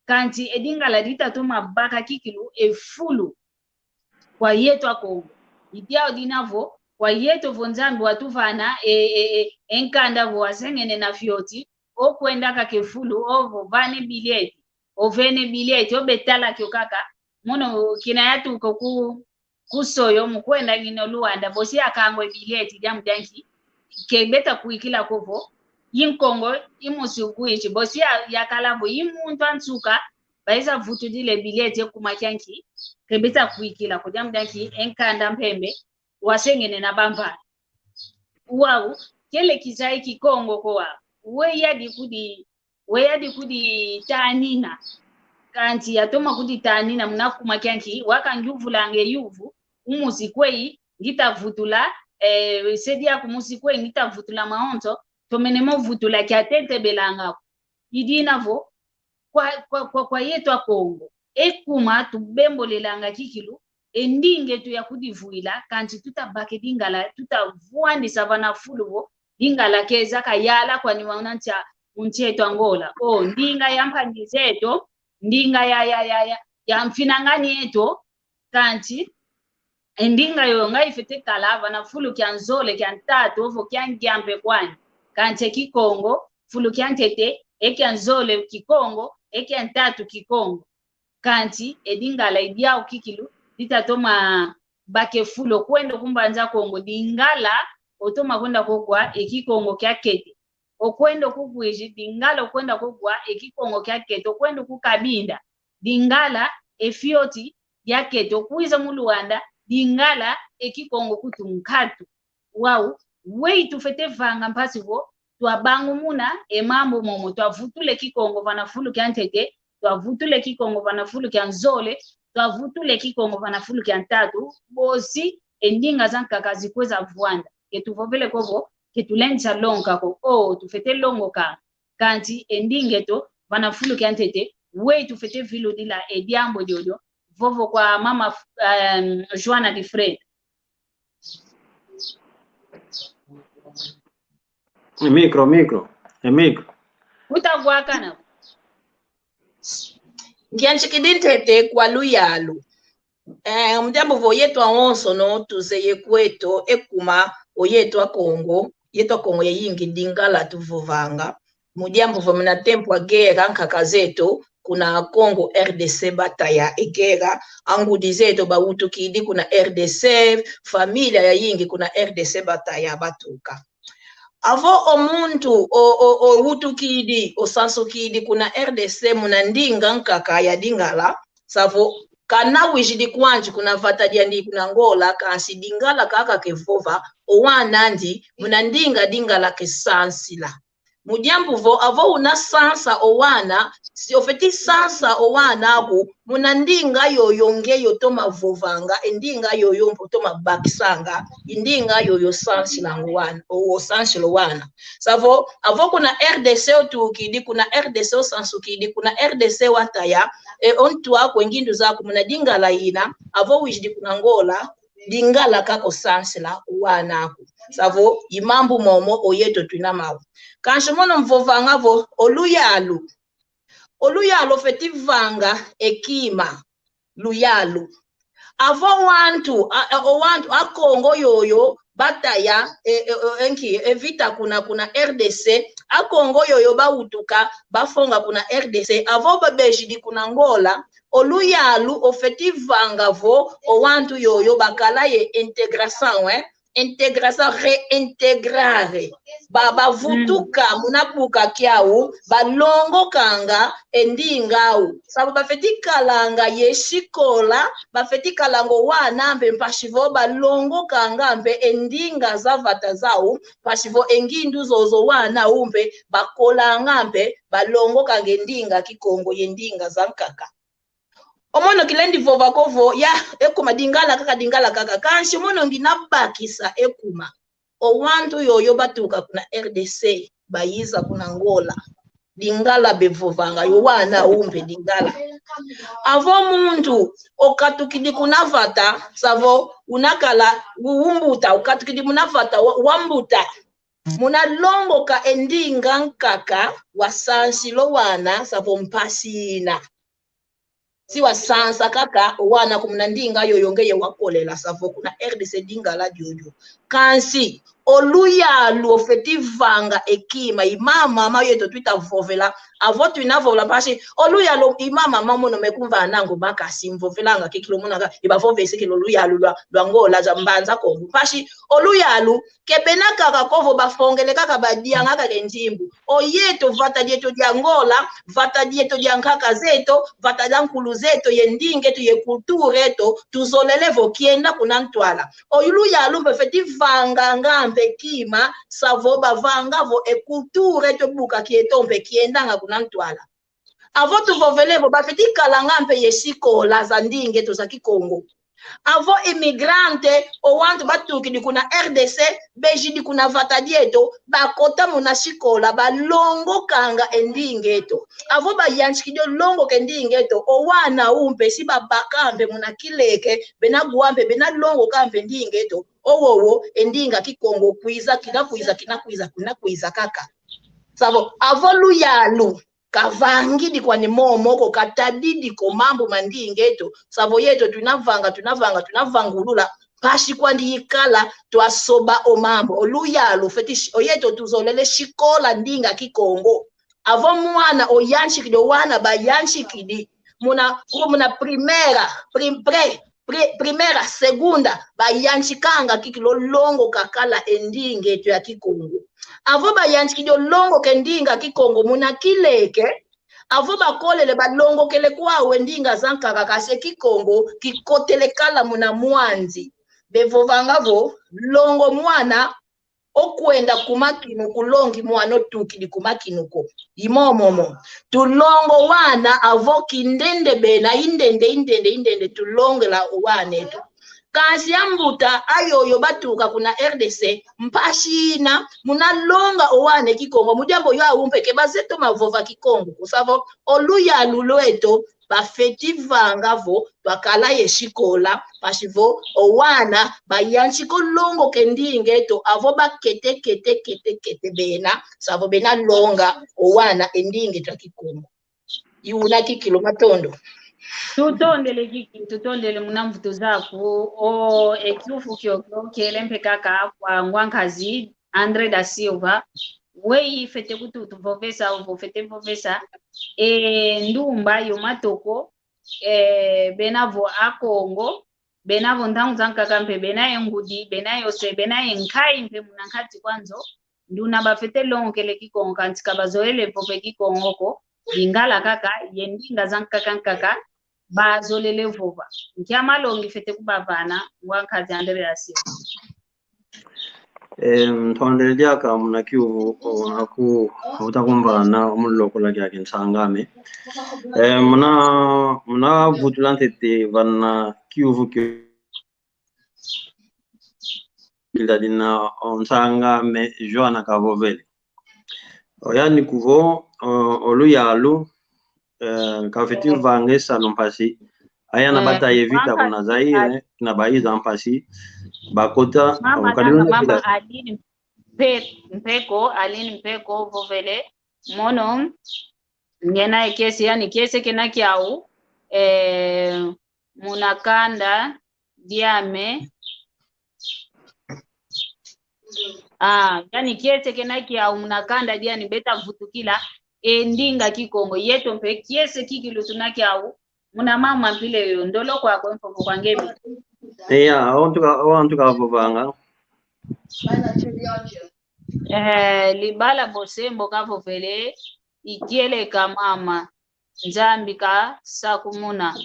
kanti edingala ditatuma baka kikilu efulu kwa yetu Kongo idia dinavo kwa yetu vonzambi watuvana enkanda vo asengene na fioti okwenda kakefulu ovo vane bileti ovene bileti obetala kyokaka mono kina yatu ko kusoyo mukwenda ngino Luanda bosi akangwe bileti jamdanki kebeta kuikila kovo yinkongo imusi kuichi bosi yakalavo yimuntu antsuka baiza vutu dile bileti kumakyanki kebeta kuikila kujamdanki enkanda mpembe wasengene na bamba wao kele kizai kikongo kwa weyadi kudi tanina kanti yatoma kudi tanina munakuma kyanki wakanjuvulange yuvu umusi kwei ngitavutula sedia kumusi kwei ngitavutula maonto tomenemo vutula kyatete belanga idinavo kwa yetu Kongo ekuma tubembolelanga kikilu endinge tu ya kudivuila kanti tutabake dingala tutavuandisa vana fuluvo dingala keza kayala kwani waunancha uncheto Angola ndinga ya mpangizeto ndinga ya mfinangani yeto kanti endinga yo ngaifete kalava na fulu kyanzole kyantatu ovo kyangyampe kwani kanti kikongo fulu kyantete ekyanzole kikongo ekyantatu kikongo kanti edingala idiao kikilu ditatoma bake fulo kwenda kumbanza Kongo dingala otoma kwenda kogwa ekikongo kyakete okwenda kugwiji dingala okwenda kogwa ekikongo kyakete okwenda kukabinda dingala efioti yakete okwiza mu Luanda dingala ekikongo kutunkatu wao wei tufete vanga mpasi vo twabangu muna emambo momo twavutule kikongo vanafulu kyantete twavutule kikongo vanafulu kyanzole twavutule kikongo vanafulu kyantatu bosi endinga zankaka zikweza vuanda ketuvovele kovo ketulenza longa ko tufete longo kanti endingeto vanafulu kyantete wei tufete vilo dila ediambo jojo vovo kwa mama Joana de Fred Micro. Utagwaka na. Ngianchikidintete kwa luyalu. Mjambo vo yetu aonso no tuzeye kweto ekuma oyetu a Congo ya yingi dingala tuvovanga. Mjambo vo mna tempo agera nkaka zetu kuna Congo RDC bataya egera angudi zetu bautu kidi kuna RDC familia ya yingi kuna RDC bataya batuka. Avo omuntu o wutu kidi o sanso kidi kuna RDC muna ndinga nkaka ya dingala savo kana wijidi kwanji kuna vatadia ndi kuna ngola kansi dingala kaka kevova owana ndi muna ndinga dingala kesansila mujambu vo avo una sansa owana si ofeti sansa owana aku muna ndinga yoyonge yotoma vovanga ndinga yoyompo toma bakisanga ndinga yoyo sansila ngwana o sansila wana savo avo kuna RDC otukidi kuna RDC osansukidi kuna RDC wataya ontu ako ngindu zako muna dingala ina avo wijidi kuna ngola dingala kako sansila wana aku savo imambu momo oyeto tunamawo kanshimono mvovanga vo oluyalu feti vanga ekima luyalu avo wantu a Congo yoyo bataya evita kuna RDC a Congo yoyo bautuka bafonga kuna RDC avo babejidi kuna ngola oluyalu ofeti vanga vo owantu yoyo bakala ye intégration reintegrare baba vutuka munabuka kiau balongo kanga endingau sabu bafeti kalanga yeshikola bafeti kalango wana mbe mpashivo balongo kanga mbe endinga zavata zau pashivo engindu zozo wana umbe bakolanga mbe balongo kanga endinga kikongo yendinga zankaka omono kilendi vova kovo ya ekuma dingala kaka kanshi mono nginabakisa ekuma owantu yoyo batuka kuna RDC bayiza kuna ngola dingala bevovanga yo wana umbe dingala avo muntu okatukidi kuna vata savo unakala uumbuta okatukidi munavata wambuta muna longo ka endinga nkaka wasansilo wana savo mpasina siwa sansa kaka wana kumuna ndinga yoyonge ye wakolela savo kuna RDC dingala jojo kansi oluyalu ofeti vanga ekima imama mama yeto twita vovela avotu inavola pashi oluyalu imama mama no mekumva nango makasi mvovelanga kikilo munanga ibavovese kilo oluyalu lwa ngola za mbanza kongo pashi oluyalu kebenaka kakovo bafongele kaka badia ngaka kenjimbu oyeto vata dieto dia ngola vata dieto dia nkaka zeto vata dankulu zeto yendinge tu ye kulture to tuzolelevo kienda kuna ntwala oluyalu befeti vanga ngambe kima savo bavanga vo e kulture to buka kietombe kiendanga kuna ntwala avo tuvovelevo bafeti kalangambe yeshikola za ndinge to za kikongo avo immigrante owantu batukidi kuna RDC bejidi kuna vatadieto bakota muna shikola balongo kanga endingeto avo bayanchikidio longo kendingeto owana umpe si babakambe muna kileke benaguambe benalongo kambe ndingeto owowo endinga kikongo kwiza kinakuiza kaka savo avo luyalu kavangidi kwa ni momoko katadidi ko mambo mandingeto savo yeto tunavangulula pashi kwa ndikala twasoba o mambo oluyalu fetish oyeto tuzolele shikola ndinga kikongo avo mwana oyanchikidi wana bayanchikidi muna primera segunda bayanchikanga kikilo longo kakala endingeto ya kikongo avo bayanchikidi longo kendinga kikongo muna kileke avo bakolele balongo kele kwawe ndinga zankaka kase kikongo kikotelekala muna mwanzi bevovangavo longo mwana okwenda kumakinu kulongi mwana otukidi kumakinuko imomomo tulongo wana avo kindende bena indende tulongela wanetu kansi yambuta ayoyo batuka kuna RDC mpashina munalonga owane kikongo mujambo yo aumpeke bazeto mavova kikongo kusavo oluyalu lweto bafetivanga vo bakala yeshikola pashivo owana bayanchiko longo kendinge to avo bakete kete bena savo bena longa owana endinge twakikongo yuna kikilo matondo tutondele munamvuto zako o ekiufu kyokyo kelempe kaka kwa ngwankazi Andre da Silva wei fete kuti utuvovesa uvofete vovesa ndumba yomatoko benavo akongo benavo ntangu zankakampe bena engudi bena yose bena enkai mpe munankati kwanzo nduna bafete longo kele kikongo kantika bazoele pope kikongoko dingala kaka yendinga zankakankaka bazolele vova nkiama longi fete kubavana ngwankazi Andre da Silva Mthondele dyaka muna kiuvu utakumbana umuloko laki yake nsangame muna vutulantete vana kiuvu dina nsangame Joana Kavovele oyani kuvo oluyalu kafeti vangesa lompasi ayana bata yevita kuna Zaire na baiza mpasi bakota mama Aline Mpeko Vovele mono ngena ekesi yani kese kena kiau munakanda diame yani kese kena kiau munakanda diani beta vutukila endinga kikongo yeto mpe kese kikilu tunakiau muna mama mpile yo ndolo kwa mfoko kwa ngemi wantu kavovanga libala bosembo Kavovele ikiele kamama nzambika sakumuna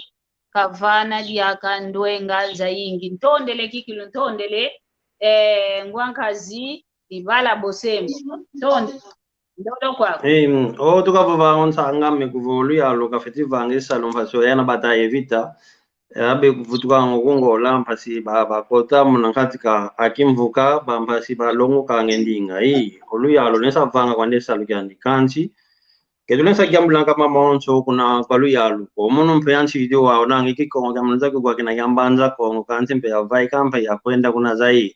kavana diaka ndwenga zaingi ntondele kikilu ntondele ngwankazi libala bosembo tonde ndolo kwa tukavovanga nsangame kuvolu yalo kafeti vangesa lomfaso yana bata evita abe kuvutuka ngokongola mpasi bakota munankatika akimvuka bampasi balongo kangendinga oluyalo nesa vanga kwandesa lukyandi kanchi kedulensa kyambulanga mamonso kuna kwaluyalo omuntu mpe yanchidio wa onangi kikongo kyamunza kwa kina yambanza kongo kanchi mpe yavai kampe yakwenda kuna Zaire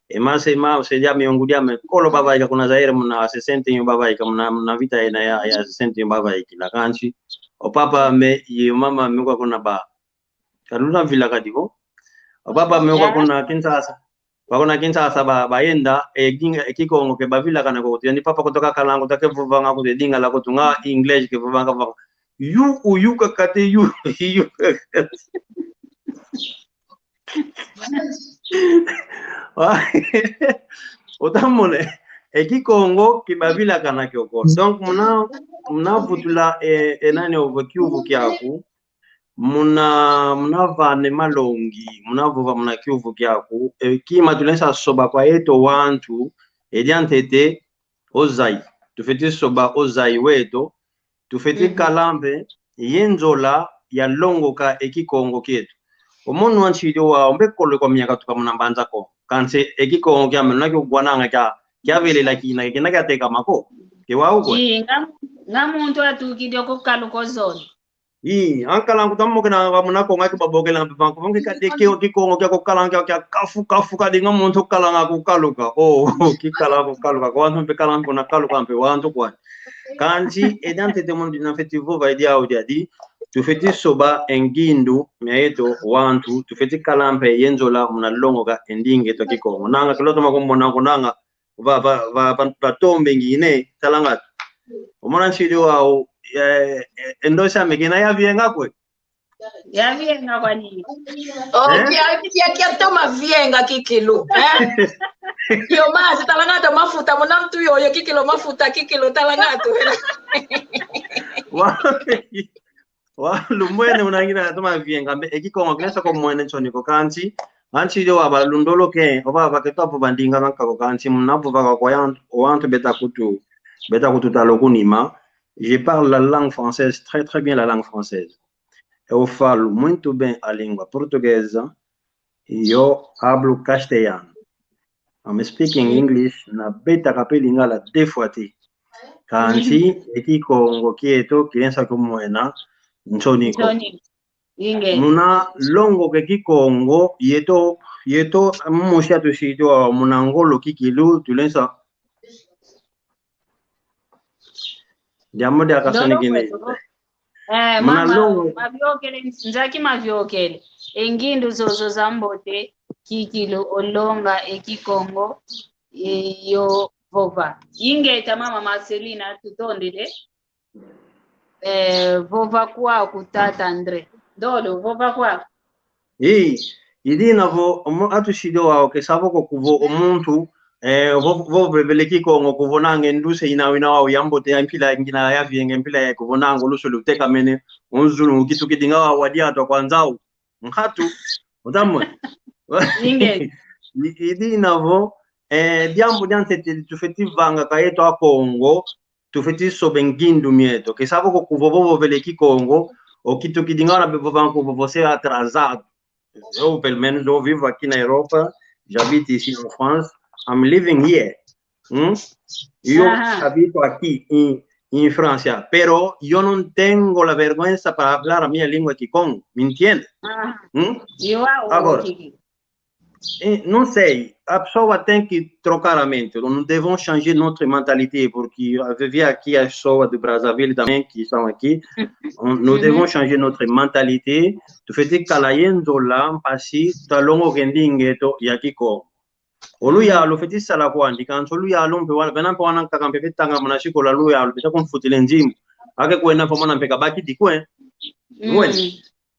emase seja miongudia mekolo babaika kuna Zaire muna 60 babaika muna vita ina ya 60 babaika la kanchi opapa me mama mekwa kuna ba kaluna vila kadiko baba mekwa kuna Kinshasa bakona Kinshasa bayenda ekikongo ke bavila kana ko yani papa kutoka kalango takevuvanga ku dinga la kutunga English ke vuvanga you kakate you otamole ekikongo kibavila kana kyoko donc muna vutula enani ovokiuvu kyaku muna vane malongi muna vuva muna kiuvu kyaku kima tulensa soba kwa yeto wantu ediantete ozai tufeti soba ozai weto tufeti kalambe yenzola ya longo ka ekikongo kyetu omunu wanchidio wa ombekolo kwa miaka tukamunambanza ko kanse ekikongo kya mena kyo gwananga kya vele lakina kina kateka mako kewa uko ngamuntu atukidio ko kaluko zone ankalangu tammo kana munako ngaki babogela mpango bonge kadeke kikongo kya kokalanga kya kafu kadinga muntu kalanga ku kaluka kikala ku kaluka kwa mpe kalanga na kaluka mpe wantu kwa kanji edante de monde na festival va dia odiadi tufeti soba engindu meeto wantu tufeti kalampe yenzola munalongo ka endinge to kikongo nanga kiloto makombona kunanga va tombe ngine talanga omona nchidi wao endosha mekina ya vienga kwe ya vienga kwa nini kia toma vienga kikilu yo basi talanga mafuta muna mtu yo kikilo mafuta kikilo talanga tu lumwene unangira toma vienga ekikongo klesa ko mwene choniko kanchi anchi yo abalundolo ke oba baketapo bandinga nkako kanchi munapo baka kwa wantu beta kutu talokunima. Je parle la langue française très bien, la langue française. Eu falo muito bem a língua portuguesa e eu hablo castelhano. I'm speaking English na beta kapelingala defuati. Kanchi eki kongo kieto kiensa kumuena nchoniko Inge. muna longo ke kikongo yeto mmusha tushitwa muna ngolo kikilu tulensa jambo dia kasoni kine mama mavyokele nzaki mavyokele engindu zozo zambote kikilu olonga ekikongo yo vova ingeta mama Marcelina tutondele vova kwa kutata Andre dolo vova kwa idina vo atushido wao ke sabo kuvo omuntu vo bebele kikongo kuvonanga nduse inawina wao yambote yampila ngina ya vyenge mpila ya kuvonanga luso luteka mene unzulu kitu kidinga wadia to kwanzao mkhatu utamu inge idina vo diambo diante tufeti vanga kaeto a Kongo tufeti sobengindu mieto ke sabo kuvo bebele kikongo o kitu kidinga na bebo banco você atrasado. Eu, pelo menos, eu vivo aqui na Europa, j'habite ici en France, I'm living here. Eu habito aqui em Francia, pero yo no tengo la vergüenza para hablar a minha língua kikongo, me entende? Agora, não sei, a pessoa tem que trocar a mente, nós devons changer notre mentalité, porque eu vivi aqui as pessoas do Brazzaville também, que estão aqui, nós devons changer notre mentalité, tu fais que calayendo lá, passi, talongo gendingeto, e aqui com. Oluya, lo feti sala kwa ndika, oluya lompe wala, bena pa wana kakampe petanga mnashiko la luya, beta kumfutile nzimu, ake kwenda pa mwana mpeka baki dikwe,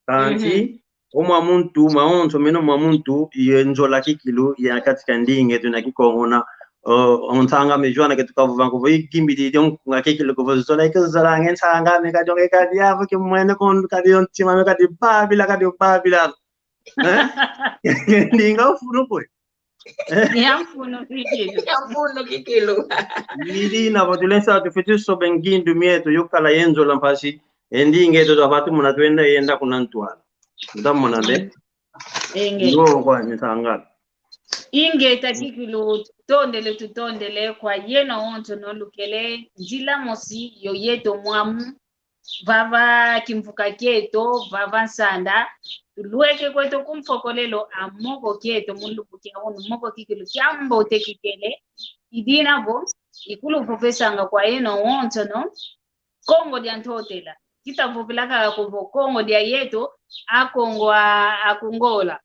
kanti, Oma muntu maonzo meno mamuntu yenzola kikilu ya katika ndinge tunakikongona ontanga mejwana ketuka vangu voi kimbidi don ngakikilu ko vozola ikazala ngensanga meka jonge kadi yavo ke mwene kon kadi ontima meka di babila ndinga ufunu ko yamfuno kikilu idi na botulensa tu fetu so bengindu mieto yokala yenzola mpasi ndinge to abatu muna twenda yenda kunantwala ndamona le ngo kwa nitanga ingeta kikilu tutondele kwa yeno onto no lukele njila mosi yo yeto mwamu vava kimfuka keto vava nsanda lueke kweto kumfokolelo amoko keto mulubuke onu moko kikilu kyambo tekikele idina bo ikulu profesanga kwa yeno onto no Kongo dia ntotela kita vopilaka ko Kongo dia yeto akongo akongola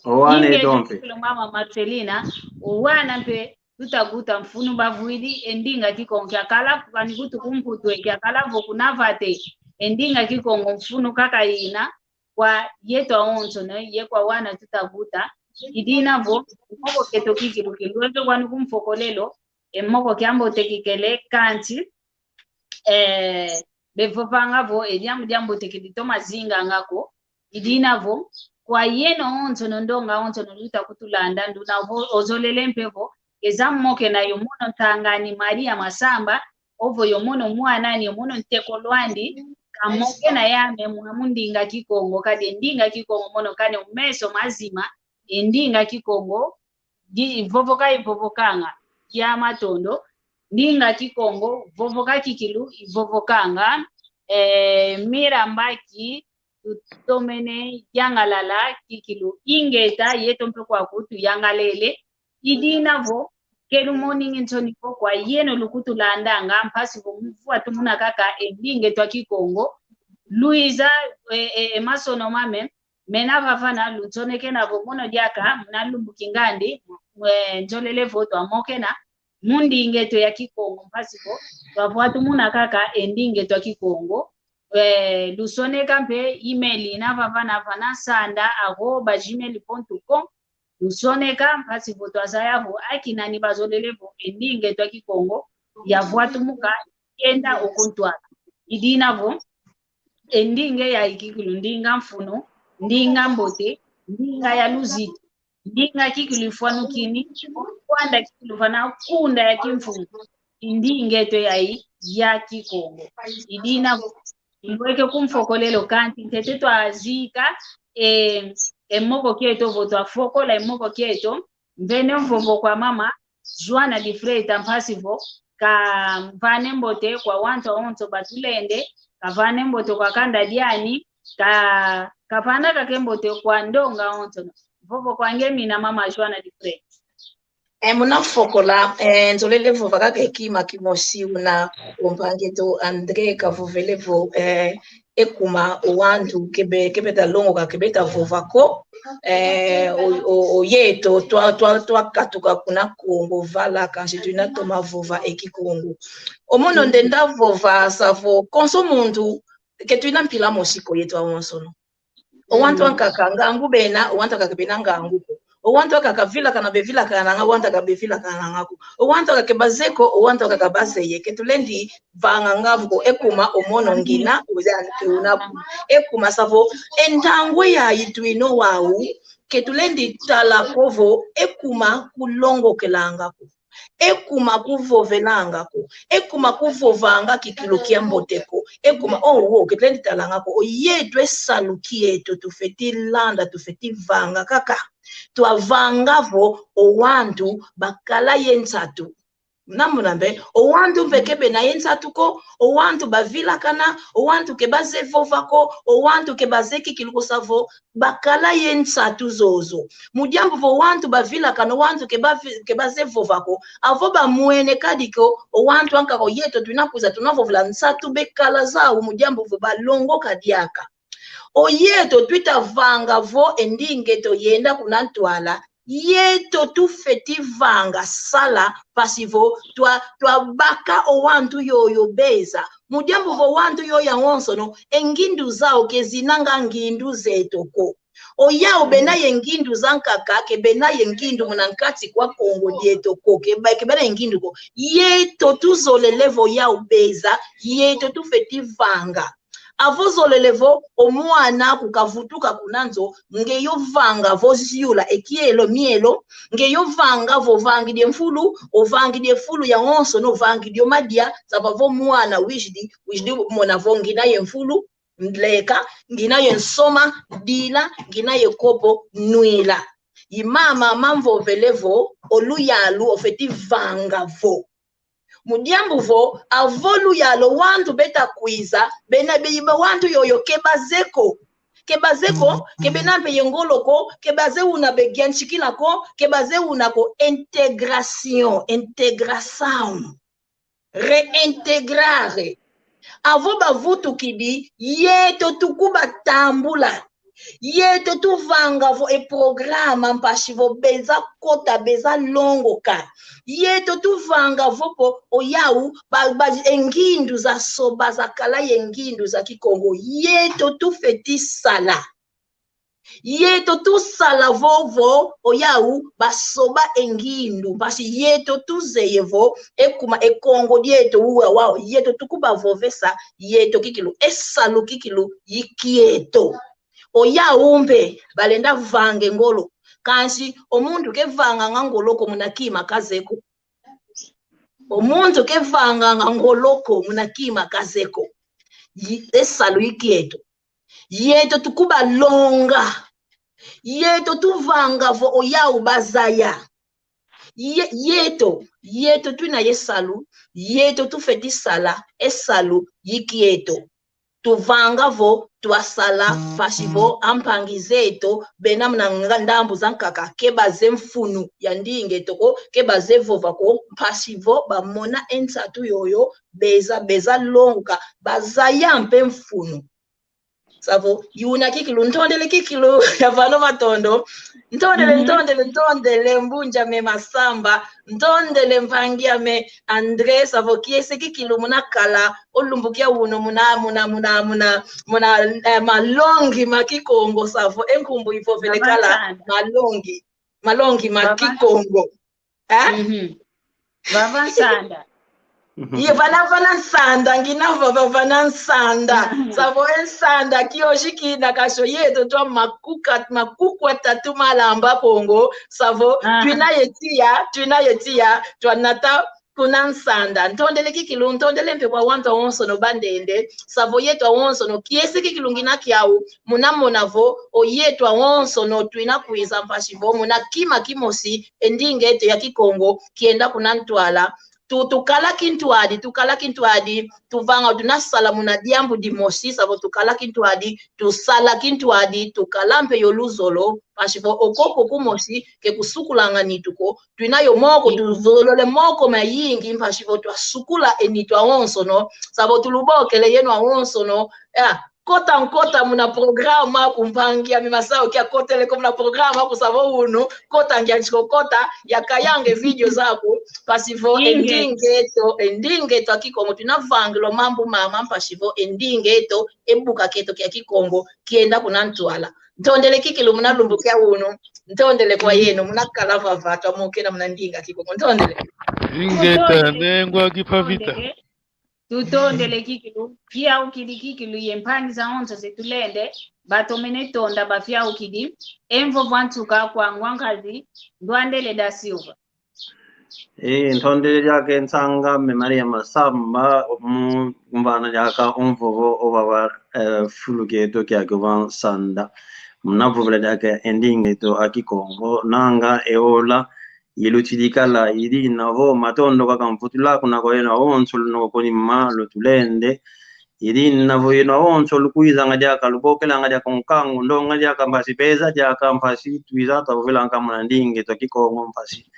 owane dompe mama Marcelina owana mpe tutaguta mfunu bavwidi endinga kikongo akala kani kutu kumputu akala vokunavate endinga kikongo mfunu kaka ina kwa yeto onzo no ye kwa wana tutaguta idina vo moko keto kikilu kilweke kwani kumfokolelo moko kyambo tekikele kanti bevopanga vo jambo tekilito mazinga ngako idina vo kwa yeno onzo ndonga onzo luta kutulanda nduna vo ozolele mpevo ezammoke na yomono tangani Maria Masamba ovo yomono mwana ni yomono ntekolwandi kamoke na yame mundinga kikongo kade ndinga kikongo mono kane umeso mazima endinga kikongo vovokanga ya matondo ndinga kikongo vovoka kikilu vovokanga mirambaki tutomene yangalala kikilu ingeta yetompe kwa kutu yangalele idina vo kelu morning ntoniko kwa yeno lukutu landanga mpasi vo mvua tumuna kaka endinge twa kikongo Luisa masono mame mena vavana lutoneke na vomono diaka mnalumbukingandi njolele voto amokena mundinge to ya kikongo mpasiko twavwatu muna kaka endinge to kikongo lusoneka mpe email na vavana vana sanda @gmail.com lusoneka mpasiko twazayavo akinani bazolelevo endinge to kikongo yavwatu muka yenda okuntwala idinavo endinge ya ikikulu ndinga mfuno ndinga mbote ndinga ya luziti ndinga kikilifwanu kini kwanda kilifana kunda ya kimfuno indingeto ya kikongo idina iweke kumfokolelo kanti nteteto azika emoko keto voto afokola emoko keto mbene mvovo kwa mama Joana de Freitas mpasivo ka vane mbote kwa wanto onto batulende ka vane mbote kwa kanda diani ka vana kakembote kwa ndonga onto vovo kwa ngemi na mama Joana de Freitas muna fokola nzolele vova kakekima kimosi una umpangeto Andre kavuvelevo ekuma owantu kebe da longo ka kebe ta vovako o yeto twa katuka kuna Kongo vala kanji tuna toma vova eki Kongo omono ndenda vova savo konso mundu ke tuna mpila mosiko yetu awonsono owantu ankakanga ngubena owantu akakebena ngangu owantu akakavila kana bevila kana nga owantu akabevila kana ngako owantu akakebazeko owantu akakabazeye ketulendi vanga ngavuko ekuma omono ngina uzana ekuma savo entangwe ya yitwino wawu ketulendi tala kovo ekuma kulongo kelangako ekuma kuvovelangako ekuma kuvovanga kikilo kiamboteko ekuma ketulendi talangako oyetu esaluki yetu tufeti landa tufeti vanga kaka tuavangavo owantu bakala yensatu namunambe owantu vekebe na yensatu ko owantu bavila kana owantu kebaze vovako owantu kebaze kikiluko savo bakala yensatu zozo mujambo vo owantu bavila kana owantu kebaze vovako avo bamuene kadiko owantu ankako yeto tunakuza tunavovula nsatu bekala zao mujambo vo balongo kadiaka oyeto twita vanga vo endingeto yenda kunantwala yeto tufeti vanga sala pasivo twa baka owantu yoyo beza mujambo vo wantu yoya wonsono engindu zao kezinanga ngindu zetoko oyao benaye ngindu zankaka kebenaye ngindu munankati kwa Kongo dietoko kebena ngindu ko yeto tuzolelevo yao beza yeto tufeti vanga avozolelevo omwana kukavutuka kunanzo ngeyo vanga voziula ekielo mielo ngeyo vanga vovangidye mfulu ovangidye fulu ya onso no vangidye madia sabavo mwana wijdi mona vongina ye mfulu mleka ngina ye nsoma dila ngina ye kopo nuila imama mamvo velevo oluyalu ofeti vanga vo mudiambu vo avolu yalo wantu beta kwiza bena beyiba wantu yoyo kebazeko kebena be yengoloko kebaze una be gianchikila ko kebaze una ko integration reintegrare avo bavutu kidi yeto tukuba tambula yeto tuvanga vo e programa mpashivo beza kota beza longo ka yeto tuvanga vopo oyau engindu za soba za kala yengindu za kikongo yeto tufeti sala yeto tu sala vovo oyau basoba engindu basi yeto tuzeyevo ekuma ekongo yeto uwa wao yeto tukuba vovesa yeto kikilu esalu kikilu yikieto oya umbe balenda vange ngolo kansi omuntu kevanga ngangoloko munakima kazeko omuntu kevanga ngangoloko munakima kazeko esalu ikieto yeto tukuba longa yeto tuvanga vo oya ubazaya yeto twina yesalu yeto tufeti sala esalu yikieto tuvanga vo twasala fashivo ampangizeto bena mna ndambu zankaka kebaze mfunu ya ndinge toko kebaze vovako fashivo bamona ensatu yoyo beza longa bazaya mpe mfunu savo yuna kikilu ntondele kikilu yavano matondo ntondele mbunja me masamba ntondele mpangia me Andre savo kiese kikilu munakala olumbukia uno muna malongi makikongo savo enkumbu ivovele kala malongi makikongo Vavansanda Ye vana nsanda ngina vana nsanda savo ensanda kiyoshiki na kasho yeto twa makuku atatu malamba Kongo savo twina yetia twanata kunansanda ntondele kikilu ntondele mpe kwa wanta wonso no bandende savo yetu wonso no kiese kikilungina kiau munamonavo oyetu wonso no tuina kuiza mpashivo muna kima kimosi endinge eto ya kikongo kienda kunantwala tukala kintuadi tuvanga tunasala muna diambu dimosi savo tukala kintuadi tusala kintuadi tukalampe yoluzolo pashivo okoko kumosi ke kusukulanga nituko tuinayo moko tuzolole moko mayingi pashivo twasukula enitwa wonso no savo tulubokele yenu wonso no kota muna programa kumpangia mimasao kia kotele kumuna programa kusavo unu kota ngia chiko kota ya kayange video zako pasivo endingeto akikongo tunavangilo mambu mama pasivo endingeto ebuka keto kia kikongo kienda kunantwala ntondele kikilu muna lumbukia unu ntondele kwa yenu muna kalava vatu amokena muna ndinga kikongo ntondele Ingeta nengwa kipavita. Tutondele kikilu pia ukidi kikilu yempani za onzo zetulende batomene tonda bafia ukidi envo vantuka kwa ngwangazi ndwandele da silva ntondele yake nsanga me Maria Masamba mbana yaka onvovo obaba fuluke to kya govan sanda mnavula yake ending to akikongo nanga eola yelutidikala iri navo matondo kakamfutula kuna kwena onso no koni malo tulende iri navo yena onso lukuiza ngaja kalubokela ngaja konkangu ndo ngaja kambasi pesa ja kampasi tuiza tavela nkamana ndinge to kikongo mpasi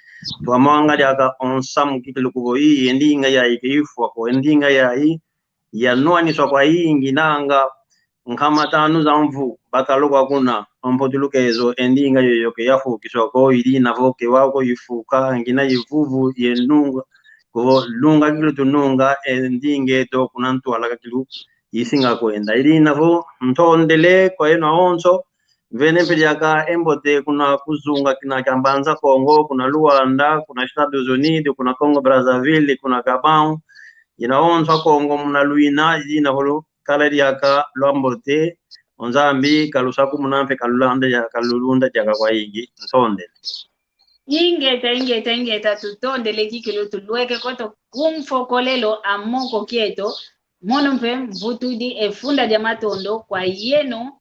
twamanga ja onsam kikilukugo yi endinga ya ikifu ko endinga ya yi ya noani so kwa yingi nanga nkama tanu za mvu bakaloka kuna ompotulukezo endinga yoyoke yafu kisoko iri navoke wako yifuka ngina yivuvu yenunga ko lunga kilu tununga endinge to kunantu alaka kilu yisinga kwenda iri navo ntondele kwa ena onso vene pejaka embote kuna kuzunga kina kambanza Kongo kuna Luanda kuna Estados Unidos kuna Congo Brazzaville kuna Gabon ina onso Kongo muna luina ina holo kala yaka lwambote onzambi kalusaku munampe kalulanda ya kalulunda jaga kwa yingi nsonde ingeta tutondele kikilu tulweke koto kumfokolelo amoko kieto mono mpe mvutudi efunda jamatondo kwa yenu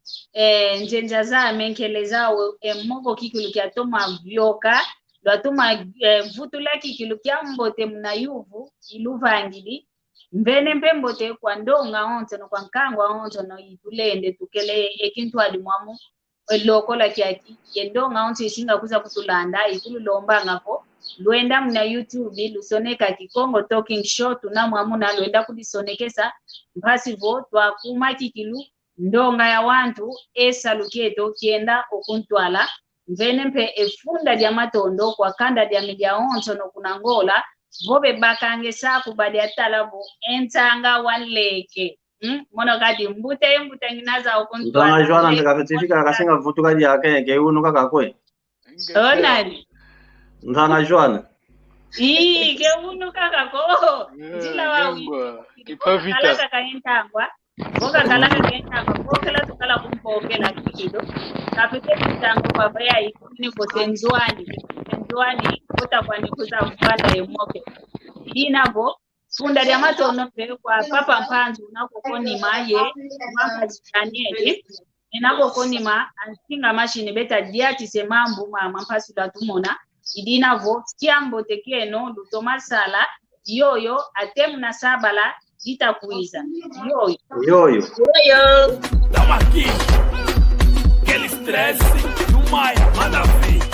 njenja za menkele zao moko kikilu kia toma vyoka lwatuma mvutula kikilu kia mbote mna yuvu iluvangili mbene mpembote kwa ndonga onzo no kwa nkangwa onzo no itulende tukele ekintu alimwamu lokola kyaki yendonga onzo isinga kuza kutulanda ikulu lomba ngako luenda mna YouTube lusoneka Kikongo Talking Show tunamwamu na luenda kudisonekesa mpasivo twa kumakikilu ndonga ya wantu esa luketo kienda okuntwala mbene mpe efunda jamatondo kwa kanda jamija onzo no kunangola vobe bakange saku badi atalabo entanga wanleke mono kati mbute nginaza okuntwala ndanga jwana ndikapetifika akasinga vutuka yake ke uno kakakwe onali ndanga jwana ke uno kakako jila wawi kipavita kalaka kaentangwa boka kalaka kaentangwa bokela tukala kumpokela kikido kapete kitango baba ya ikuni potenzwani kuta kwa nikuza mfanda yemoke inabo funda ya matono pe kwa papa mpanzu nako koni maye mama zitaniye inako koni ma ansinga machine beta diati semambu mama mpasu da tumona idinavo kiambo tekeno lutoma sala yoyo atemna sabala jitakuiza yoyo Tamo aqui, aquele estresse do Maia, manda ver.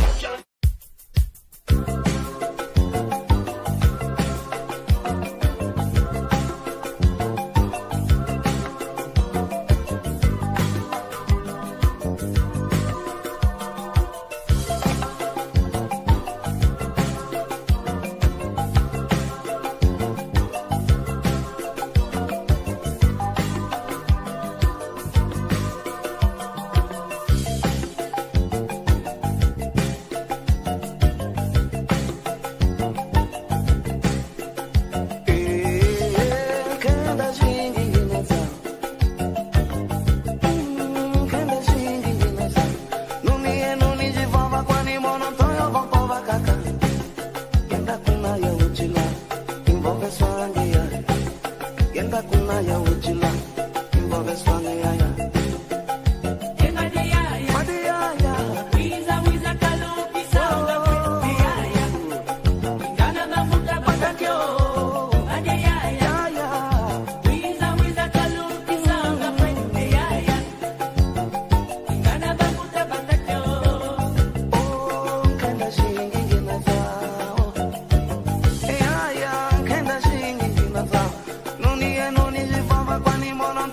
Yenda kuna ya uchila Imbobe swange yaya Nuni zifava kwa ni mono